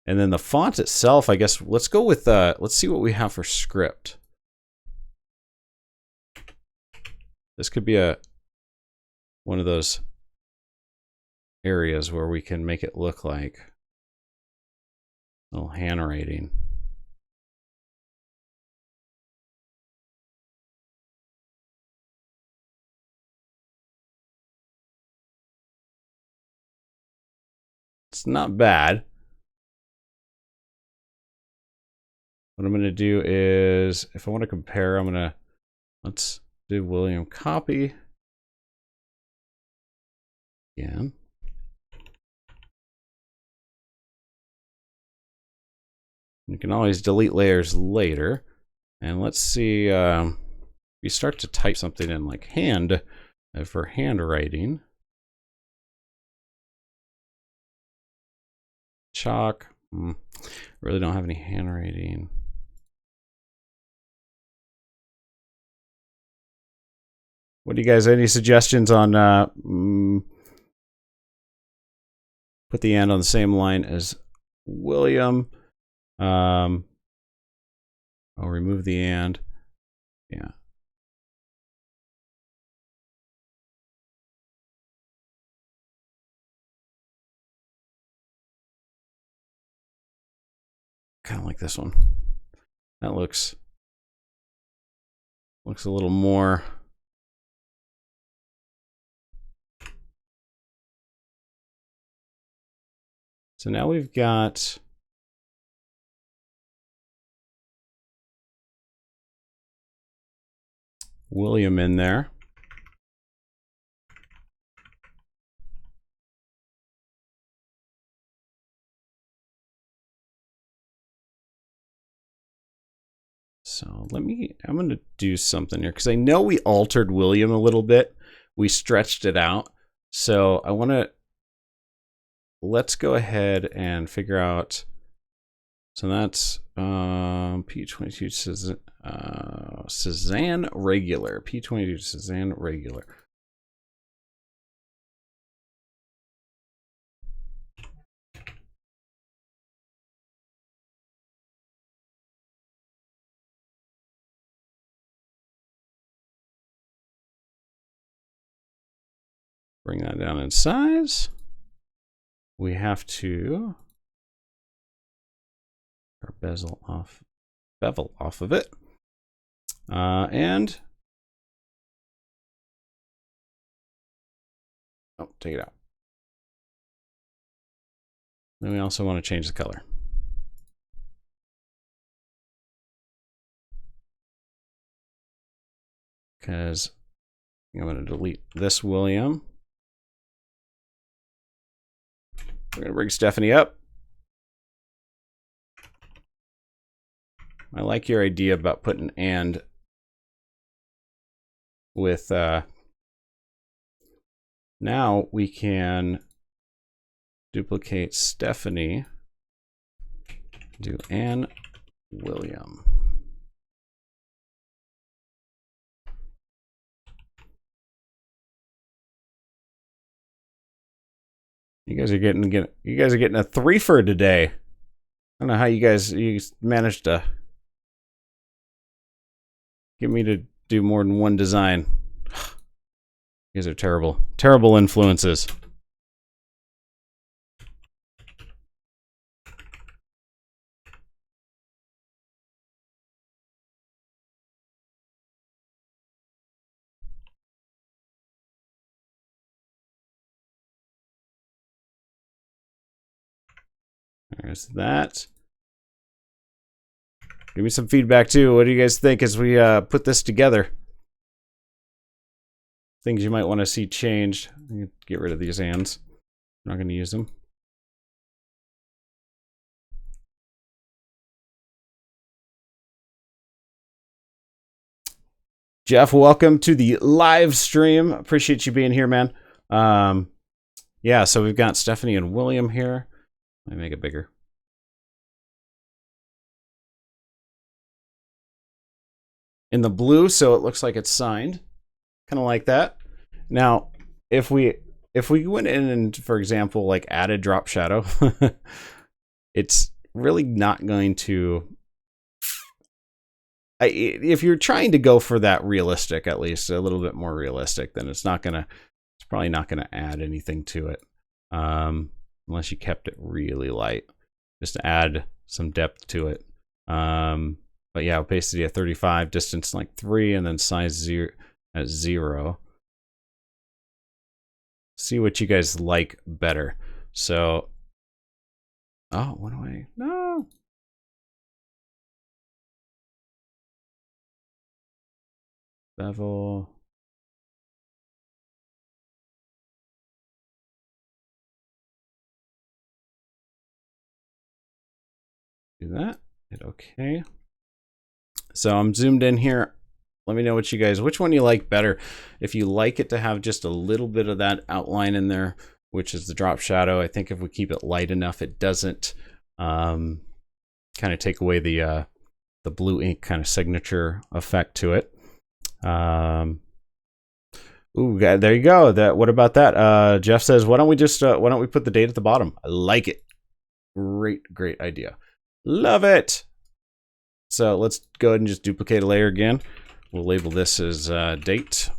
A: And then the font itself, I guess, let's go with, let's see what we have for script. This could be one of those areas where we can make it look like a little handwriting. It's not bad. what I'm going to do is, if I want to compare, let's do William copy again. You can always delete layers later. And let's see, we start to type something in like hand for handwriting. Chalk. Really don't have any handwriting. What do you guys, any suggestions on put the and on the same line as William? I'll remove the and. Yeah. Kind of like this one. That looks a little more. So now we've got William in there. So I'm going to do something here because I know we altered William a little bit. We stretched it out. So let's go ahead and figure out. So that's P22 Cezanne regular. P22 Cezanne regular. Bring that down in size. We have to bevel off of it. And take it out. Then we also want to change the color. Because I'm going to delete this William. We're going to bring Stephanie up. I like your idea about putting and with, now we can duplicate Stephanie, do and William. You guys are getting a threefer today. I don't know how you managed to get me to do more than one design. You guys are terrible influences. There's that. Give me some feedback too. What do you guys think as we put this together? Things you might want to see changed. Get rid of these ands. I'm not going to use them. Jeff, welcome to the live stream. Appreciate you being here, man. Yeah, so we've got Stephanie and William here. Let me make it bigger. In the blue, so it looks like it's signed. Kind of like that. Now, if we went in and, for example, like added drop shadow, it's really not going to. If you're trying to go for that realistic, at least a little bit more realistic, then it's probably not gonna add anything to it, unless you kept it really light, just to add some depth to it. But yeah, opacity at 35, distance like 3, and then size 0 at 0. See what you guys like better. So, oh, what do I? No. bevel. Do that. Hit OK. So I'm zoomed in here. Let me know what you guys, which one you like better. If you like it to have just a little bit of that outline in there, which is the drop shadow, I think if we keep it light enough, it doesn't kind of take away the blue ink kind of signature effect to it. Ooh, there you go. What about that? Jeff says, why don't we put the date at the bottom? I like it. Great idea. Love it. So let's go ahead and just duplicate a layer again. We'll label this as date.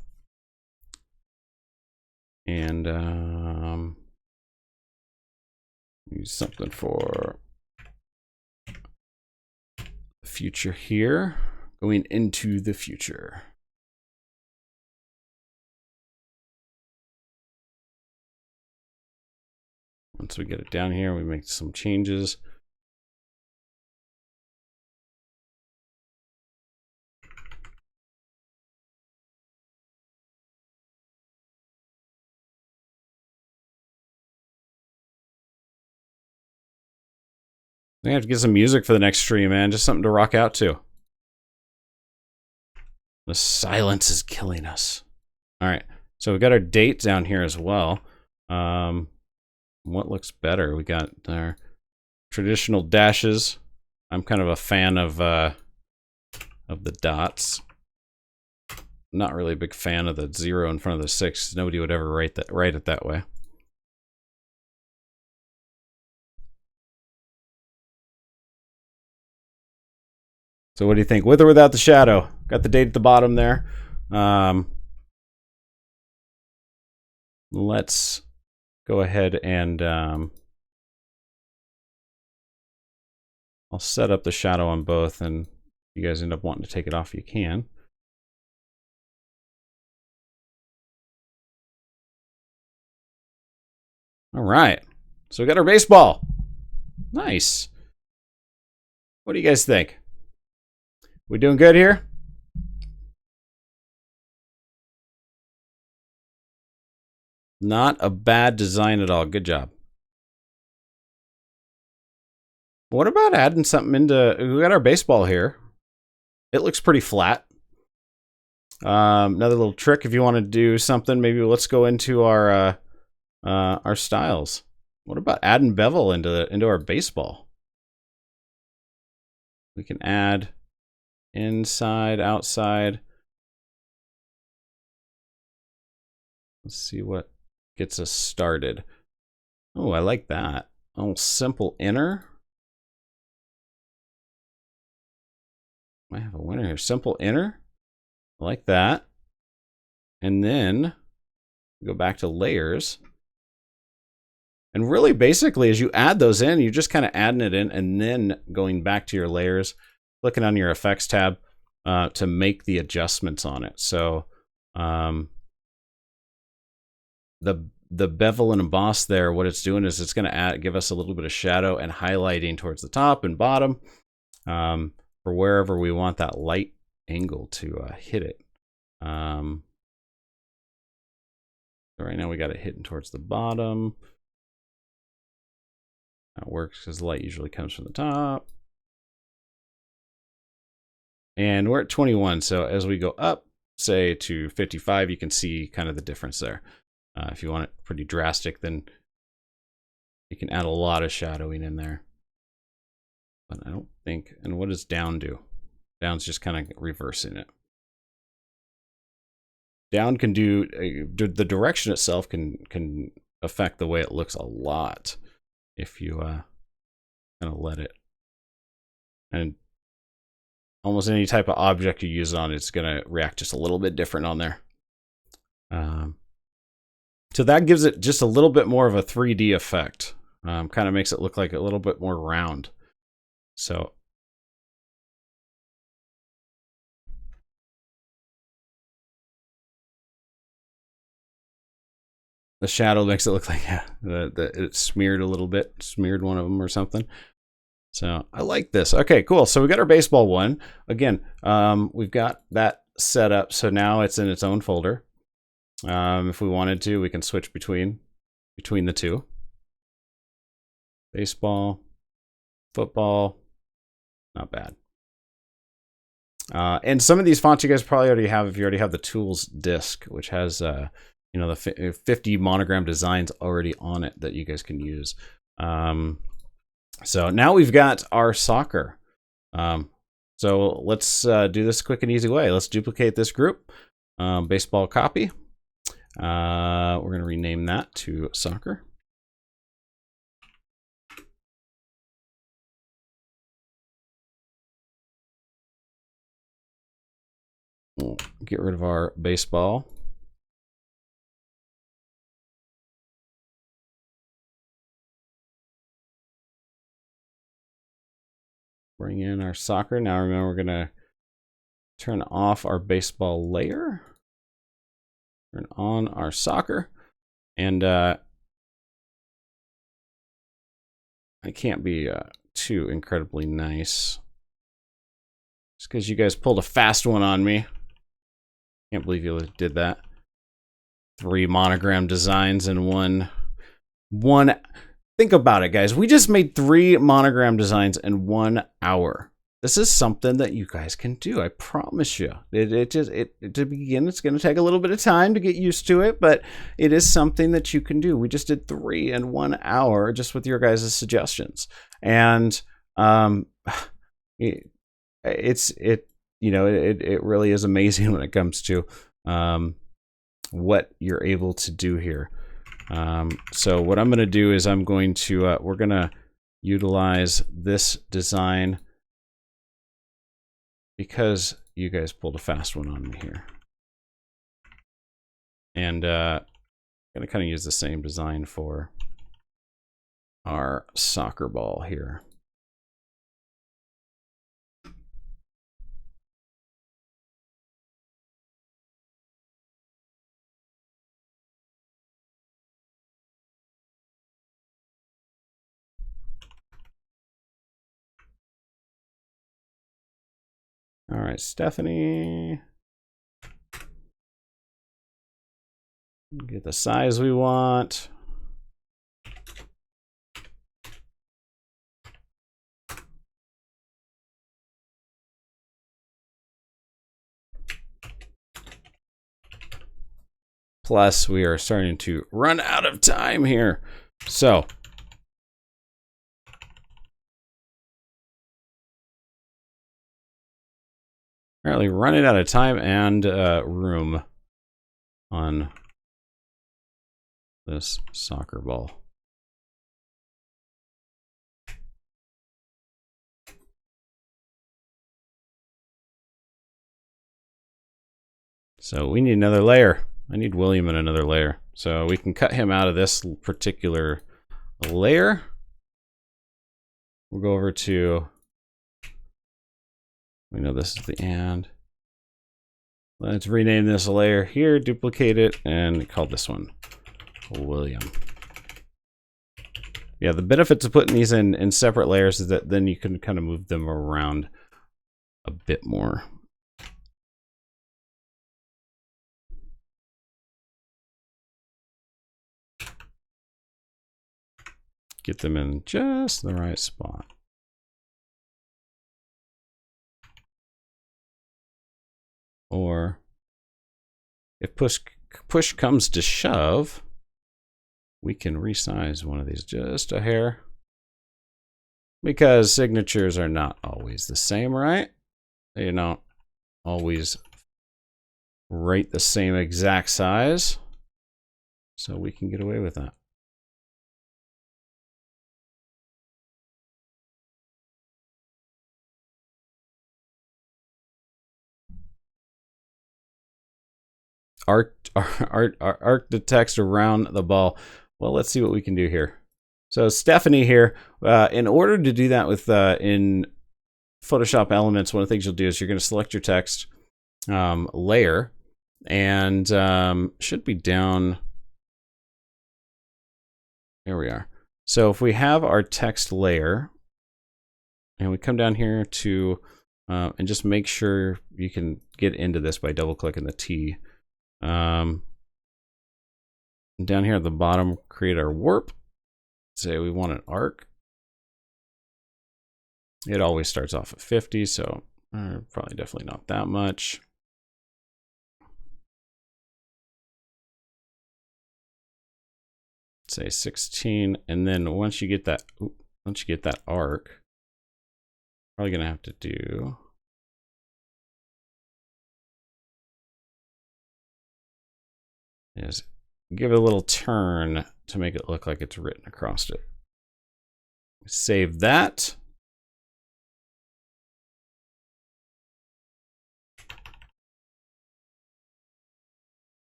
A: And use something for the future here. Going into the future. Once we get it down here, we make some changes. I have to get some music for the next stream, man. Just something to rock out to. The silence is killing us. All right, so we got our date down here as well. What looks better? We got our traditional dashes. I'm kind of a fan of the dots. Not really a big fan of the 0 in front of the 6. Nobody would ever write it that way. So what do you think? With or without the shadow? Got the date at the bottom there. Let's go ahead and I'll set up the shadow on both, and if you guys end up wanting to take it off, you can. All right, so we got our baseball. Nice. What do you guys think? We doing good here? Not a bad design at all. Good job. What about adding something into... We got our baseball here. It looks pretty flat. Another little trick if you want to do something, maybe let's go into our styles. What about adding bevel into our baseball? We can add inside, outside. Let's see what gets us started. Oh, I like that. Oh, simple inner. I have a winner here. Simple inner. I like that. And then go back to layers. And really, basically, as you add those in, you're just kind of adding it in and then going back to your layers, clicking on your effects tab to make the adjustments on it. So the bevel and emboss there, what it's doing is it's going to give us a little bit of shadow and highlighting towards the top and bottom for wherever we want that light angle to hit it. So right now we got it hitting towards the bottom. That works because the light usually comes from the top. And we're at 21, so as we go up, say to 55, you can see kind of the difference there. If you want it pretty drastic, then you can add a lot of shadowing in there. But I don't think, and what does down do? Down's just kind of reversing it. Down can do, the direction itself can affect the way it looks a lot if you kind of let it. And almost any type of object you use it on, it's going to react just a little bit different on there. So that gives it just a little bit more of a 3D effect. Kind of makes it look like a little bit more round. So the shadow makes it look like it smeared a little bit, smeared one of them or something. So I like this. Okay, cool. So we got our baseball one. Again, we've got that set up so now it's in its own folder. If we wanted to, we can switch between the two. Baseball, football, not bad. And some of these fonts you guys probably already have if you already have the tools disk, which has you know, the 50 monogram designs already on it that you guys can use. So now we've got our soccer. So let's do this quick and easy way. Let's duplicate this group. Baseball copy. We're going to rename that to soccer. We'll get rid of our baseball. Bring in our soccer. Now remember, we're going to turn off our baseball layer. Turn on our soccer. And I can't be too incredibly nice. Just because you guys pulled a fast one on me. Can't believe you did that. 3 monogram designs in one. Think about it, guys. We just made 3 monogram designs in 1 hour. This is something that you guys can do. I promise you. To begin, it's going to take a little bit of time to get used to it, but it is something that you can do. We just did 3 in 1 hour just with your guys' suggestions, and it really is amazing when it comes to what you're able to do here. So what I'm going to do is I'm going to we're going to utilize this design because you guys pulled a fast one on me here, and I'm going to kind of use the same design for our soccer ball here. All right, Stephanie. Get the size we want. Plus, we are starting to run out of time here. So, apparently running out of time and room on this soccer ball. So we need another layer. I need William in another layer. So we can cut him out of this particular layer. We'll go over to, we know this is the and. Let's rename this layer here, duplicate it, and call this one William. Yeah, the benefits of putting these in separate layers is that then you can kind of move them around a bit more. Get them in just the right spot. Or if push comes to shove, we can resize one of these just a hair. Because signatures are not always the same, right? They don't always rate the same exact size. So we can get away with that. Arc the text around the ball. Well, let's see what we can do here. So Stephanie here, in order to do that with in Photoshop Elements, one of the things you'll do is you're going to select your text layer, and should be down. There we are. So if we have our text layer, and we come down here to and just make sure you can get into this by double clicking the T. Down here at the bottom, create our warp. Say we want an arc. It always starts off at 50, so probably definitely not that much. Say 16, and then once you get that arc, probably gonna have to do is give it a little turn to make it look like it's written across it. Save that.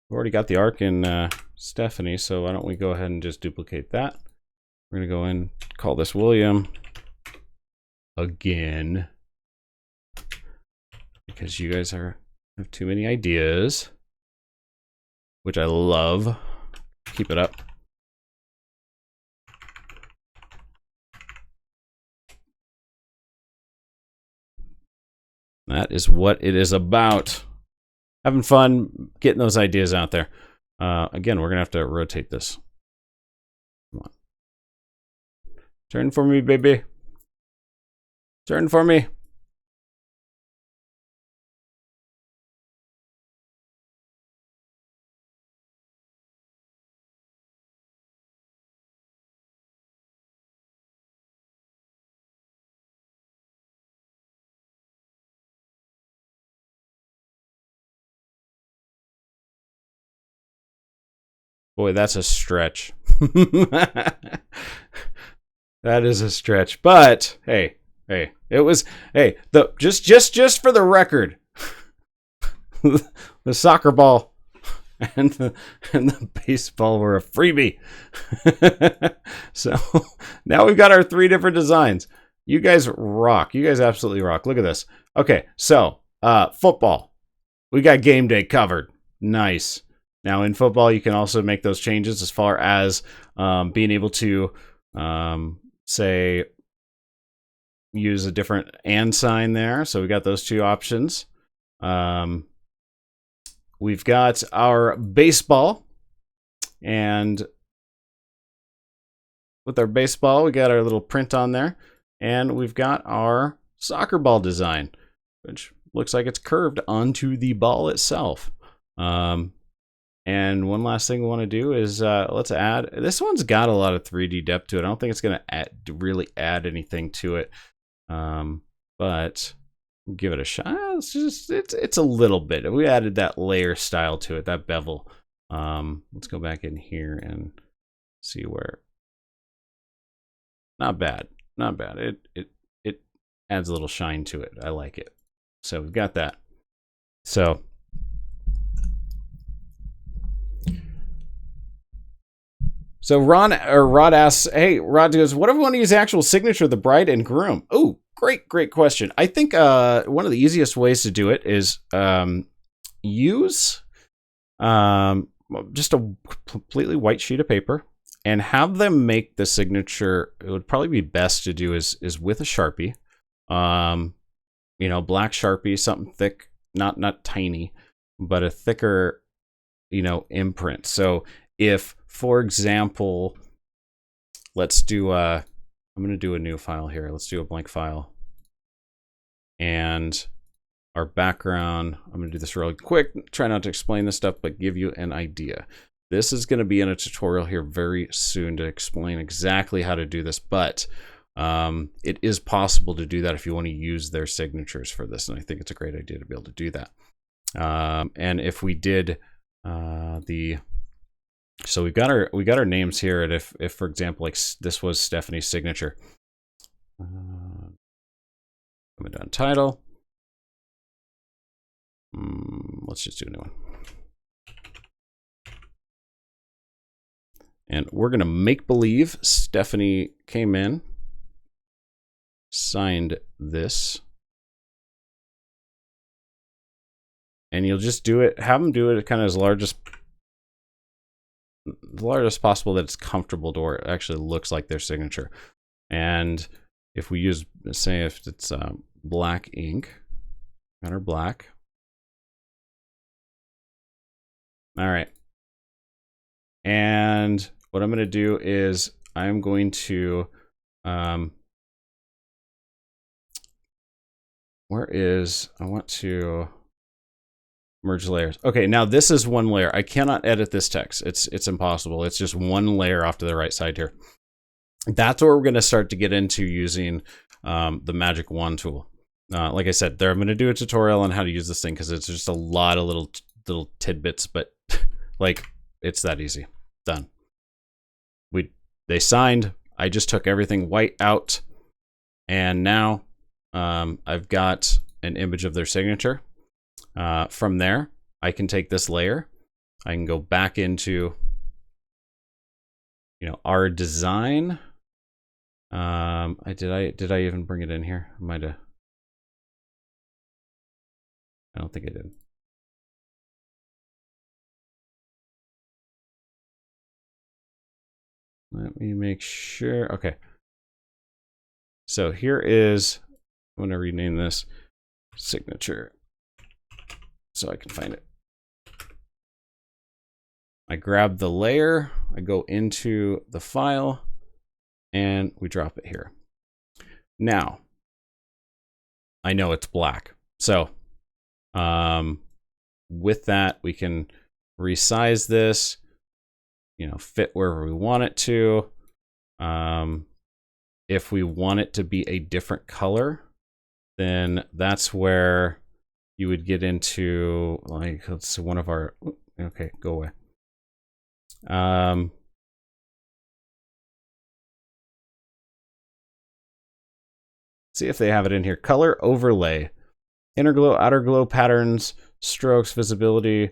A: We've already got the arc in Stephanie, so why don't we go ahead and just duplicate that. We're gonna go in, call this William again, because you guys have too many ideas, which I love. Keep it up. That is what it is about. Having fun, getting those ideas out there. Again, we're gonna have to rotate this. Come on. Turn for me, baby. Turn for me. Boy, that's a stretch. That is a stretch. But hey, it was just for the record, the soccer ball and the baseball were a freebie. So now we've got our 3 different designs. You guys rock. You guys absolutely rock. Look at this. Okay, so football. We got game day covered. Nice. Now in football, you can also make those changes as far as being able to, say, use a different and sign there. So we got those 2 options. We've got our baseball, and with our baseball, we got our little print on there, and we've got our soccer ball design, which looks like it's curved onto the ball itself. And one last thing we want to do is let's add, this one's got a lot of 3D depth to it. I don't think it's going to really add anything to it, but give it a shot. It's a little bit. We added that layer style to it, that bevel. Let's go back in here and see where. Not bad, not bad. It adds a little shine to it. I like it. So we've got that. So Rod asks, hey, Rod goes, what if we want to use the actual signature of the bride and groom? Oh, great question. I think one of the easiest ways to do it is use just a completely white sheet of paper and have them make the signature. It would probably be best to do is with a Sharpie, black Sharpie, something thick, not tiny, but a thicker, imprint. So if, for example, let's do I'm going to do a new file here. Let's do a blank file. And our background, I'm going to do this really quick. Try not to explain this stuff, but give you an idea. This is going to be in a tutorial here very soon to explain exactly how to do this, but it is possible to do that if you want to use their signatures for this. And I think it's a great idea to be able to do that. And if we did so we got our names here, and if for example, like this was Stephanie's signature, coming down title, let's just do a new one, and we're gonna make believe Stephanie came in, signed this, and you'll just do it. Have them do it kind of as large as possible, that it's comfortable to where it actually looks like their signature. And if we use, say if it's black ink, got our black. All right. And what I'm going to do is I'm going to, I want to merge layers. Okay, now this is one layer. I cannot edit this text. It's impossible. It's just one layer off to the right side here. That's where we're going to start to get into using the magic wand tool. Like I said, I'm going to do a tutorial on how to use this thing because it's just a lot of little tidbits, but like it's that easy. Done. They signed. I just took everything white out, and now I've got an image of their signature. From there, I can take this layer. I can go back into, our design. Did I even bring it in here? I might have. I don't think I did. Let me make sure. Okay. So here is, I'm going to rename this signature so I can find it. I grab the layer, I go into the file, and we drop it here. Now, I know it's black. So with that, we can resize this, fit wherever we want it to. If we want it to be a different color, then that's where you would get into, like, let's see, one of our, okay, go away. See if they have it in here. Color overlay, inner glow, outer glow patterns, strokes, visibility.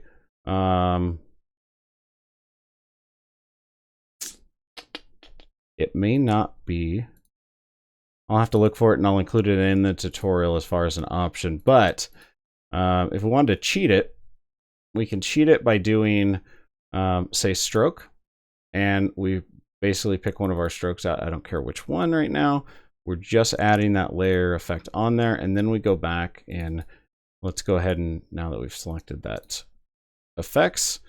A: It may not be. I'll have to look for it, and I'll include it in the tutorial as far as an option. But if we wanted to cheat it, we can cheat it by doing, say, stroke. And we basically pick one of our strokes out. I don't care which one right now. We're just adding that layer effect on there. And then we go back and let's go ahead and, now that we've selected that effects,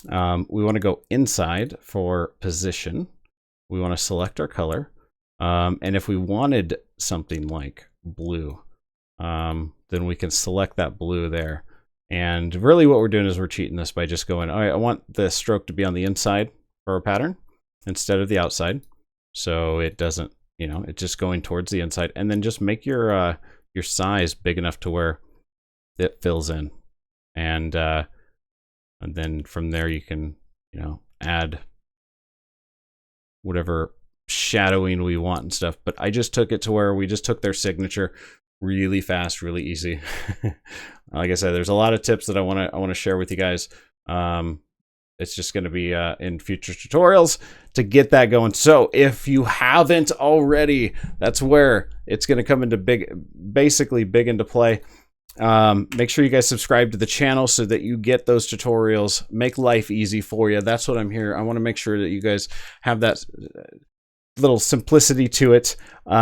A: we want to go inside for position. We want to select our color. And if we wanted something like blue, then we can select that blue there. And really what we're doing is we're cheating this by just going, all right, I want the stroke to be on the inside for our pattern instead of the outside. So it doesn't, it's just going towards the inside. And then just make your size big enough to where it fills in. And then from there you can, add whatever shadowing we want and stuff. But I just took it to where we just took their signature really fast, really easy. Like I said, there's a lot of tips that I want to share with you guys. It's just going to be in future tutorials to get that going. So if you haven't already, that's where it's going to come into basically big into play. Make sure you guys subscribe to the channel so that you get those tutorials, make life easy for you. That's what I'm here. I want to make sure that you guys have that little simplicity to it. What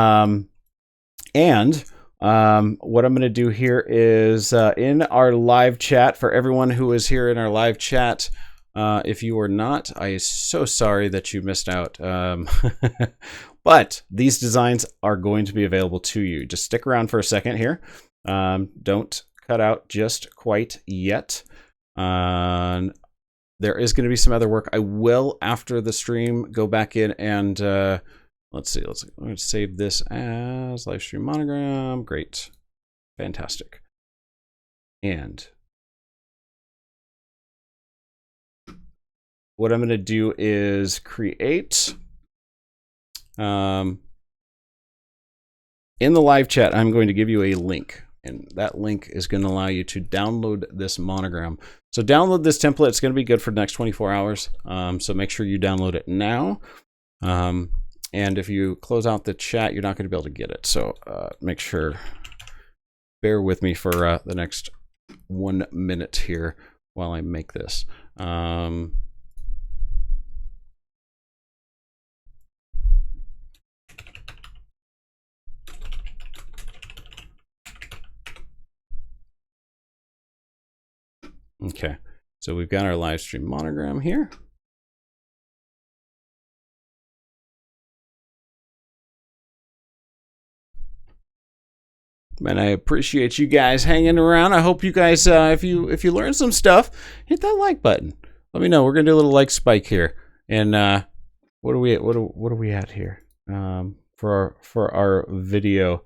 A: I'm going to do here is in our live chat, for everyone who is here in our live chat, if you are not, I am so sorry that you missed out. But these designs are going to be available to you. Just stick around for a second here. Don't cut out just quite yet. There is going to be some other work. I will, after the stream, go back in and let's see. I'm going to save this as live stream monogram. Great. Fantastic. And what I'm going to do is create, in the live chat, I'm going to give you a link, and that link is going to allow you to download this monogram. So download this template. It's going to be good for the next 24 hours. So make sure you download it now. And if you close out the chat, you're not going to be able to get it. So make sure, bear with me for the next 1 minute here while I make this. Okay, so we've got our live stream monogram here. And I appreciate you guys hanging around. I hope you guys, if you learned some stuff, hit that like button. Let me know. We're gonna do a little like spike here. And what are we at here? For our video.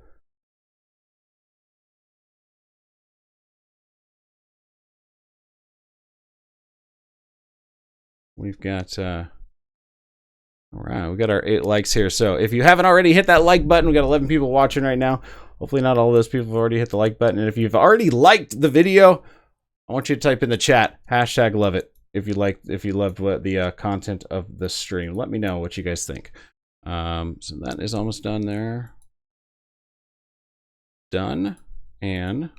A: We've got all right, we got our 8 likes here. So if you haven't already hit that like button, we got 11 people watching right now. Hopefully not all those people have already hit the like button. And if you've already liked the video, I want you to type in the chat, #love it. If you loved what the content of the stream. Let me know what you guys think. So that is almost done there. Done. And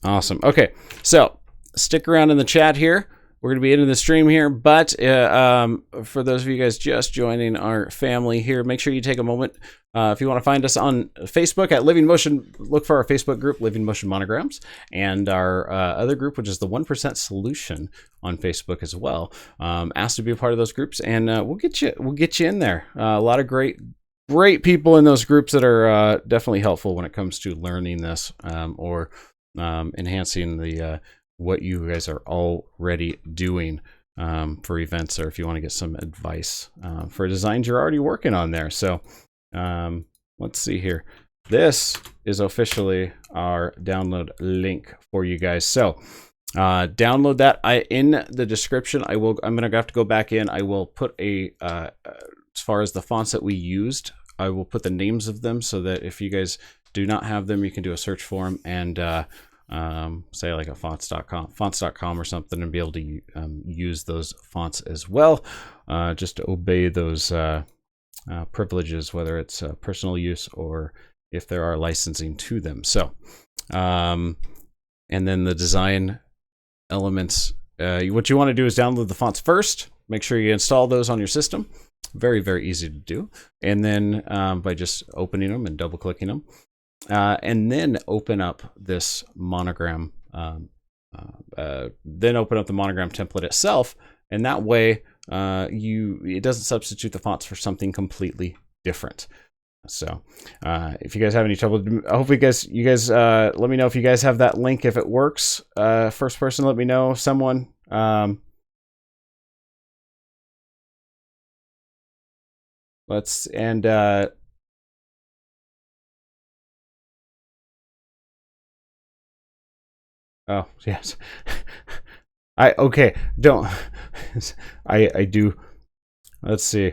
A: awesome. Okay, so stick around in the chat here. We're going to be into the stream here, but for those of you guys just joining our family here, make sure you take a moment. If you want to find us on Facebook at Living Motion, look for our Facebook group, Living Motion Monograms, and our other group, which is the 1% Solution on Facebook as well. Ask to be a part of those groups, and we'll get you in there. A lot of great people in those groups that are definitely helpful when it comes to learning this or enhancing the what you guys are already doing for events, or if you want to get some advice for designs you're already working on there. So let's see here. This is officially our download link for you guys. So download that. In the description, I'm gonna have to go back in. I will put as far as the fonts that we used, I will put the names of them so that if you guys do not have them, you can do a search for them and say like a fonts.com or something, and be able to use those fonts as well, just to obey those privileges, whether it's personal use or if there are licensing to them. So and then the design elements, what you want to do is download the fonts first. Make sure you install those on your system. Very, very easy to do. And then by just opening them and double clicking them, and then open up this monogram, then open up the monogram template itself, and that way it doesn't substitute the fonts for something completely different. So if you guys have any trouble, I hope you guys let me know if you guys have that link, if it works. First person, let me know. Someone. Oh, yes. Don't. I do. Let's see.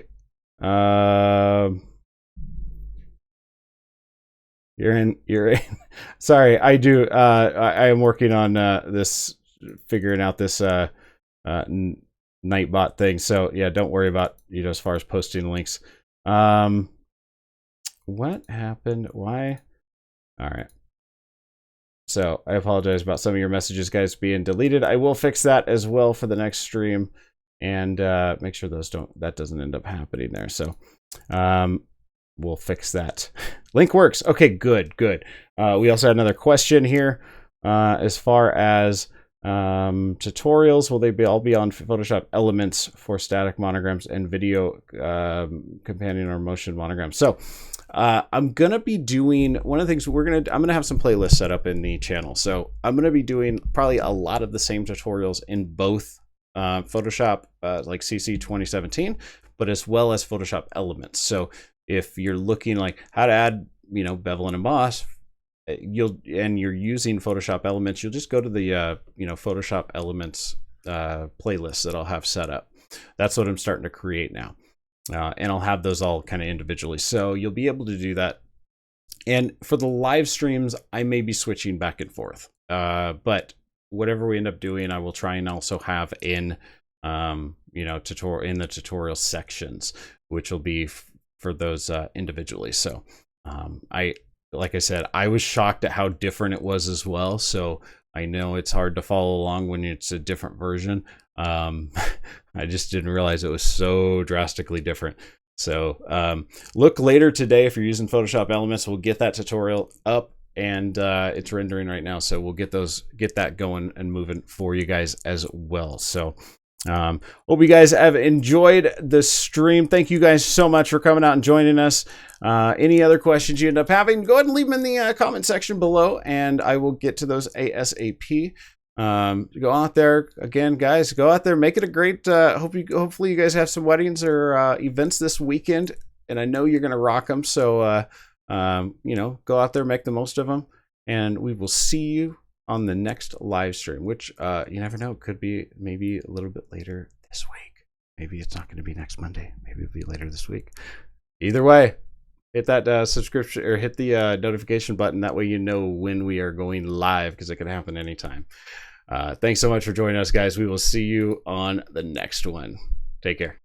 A: You're in. Sorry, I do. I am working on this, figuring out this Nightbot thing. So yeah, don't worry about, as far as posting links. What happened? Why? All right. So I apologize about some of your messages, guys, being deleted. I will fix that as well for the next stream, and make sure that doesn't end up happening there. So we'll fix that. Link works. Okay, good. We also had another question here as far as tutorials. Will they all be on Photoshop Elements for static monograms and video companion or motion monograms? So I'm gonna be doing one of the things I'm gonna have some playlists set up in the channel. So I'm gonna be doing probably a lot of the same tutorials in both Photoshop like CC 2017, but as well as Photoshop Elements. So if you're looking like how to add, bevel and emboss, you're using Photoshop Elements, you'll just go to the Photoshop Elements playlist that I'll have set up. That's what I'm starting to create now. And I'll have those all kind of individually. So you'll be able to do that. And for the live streams, I may be switching back and forth. But whatever we end up doing, I will try and also have in, in the tutorial sections, which will be for those individually. So like I said, I was shocked at how different it was as well. So I know it's hard to follow along when it's a different version. I just didn't realize it was so drastically different. So look later today if you're using Photoshop Elements. We'll get that tutorial up and it's rendering right now. So we'll get that going and moving for you guys as well. So hope you guys have enjoyed the stream. Thank you guys so much for coming out and joining us. Any other questions you end up having, go ahead and leave them in the comment section below, and I will get to those ASAP. Go out there again, guys. Go out there, make it a great. Hopefully, you guys have some weddings or events this weekend, and I know you're gonna rock them. So, go out there, make the most of them, and we will see you on the next live stream. Which you never know, could be maybe a little bit later this week. Maybe it's not going to be next Monday. Maybe it'll be later this week. Either way, hit that subscription or hit the notification button. That way you know when we are going live, because it can happen anytime. Thanks so much for joining us, guys. We will see you on the next one. Take care.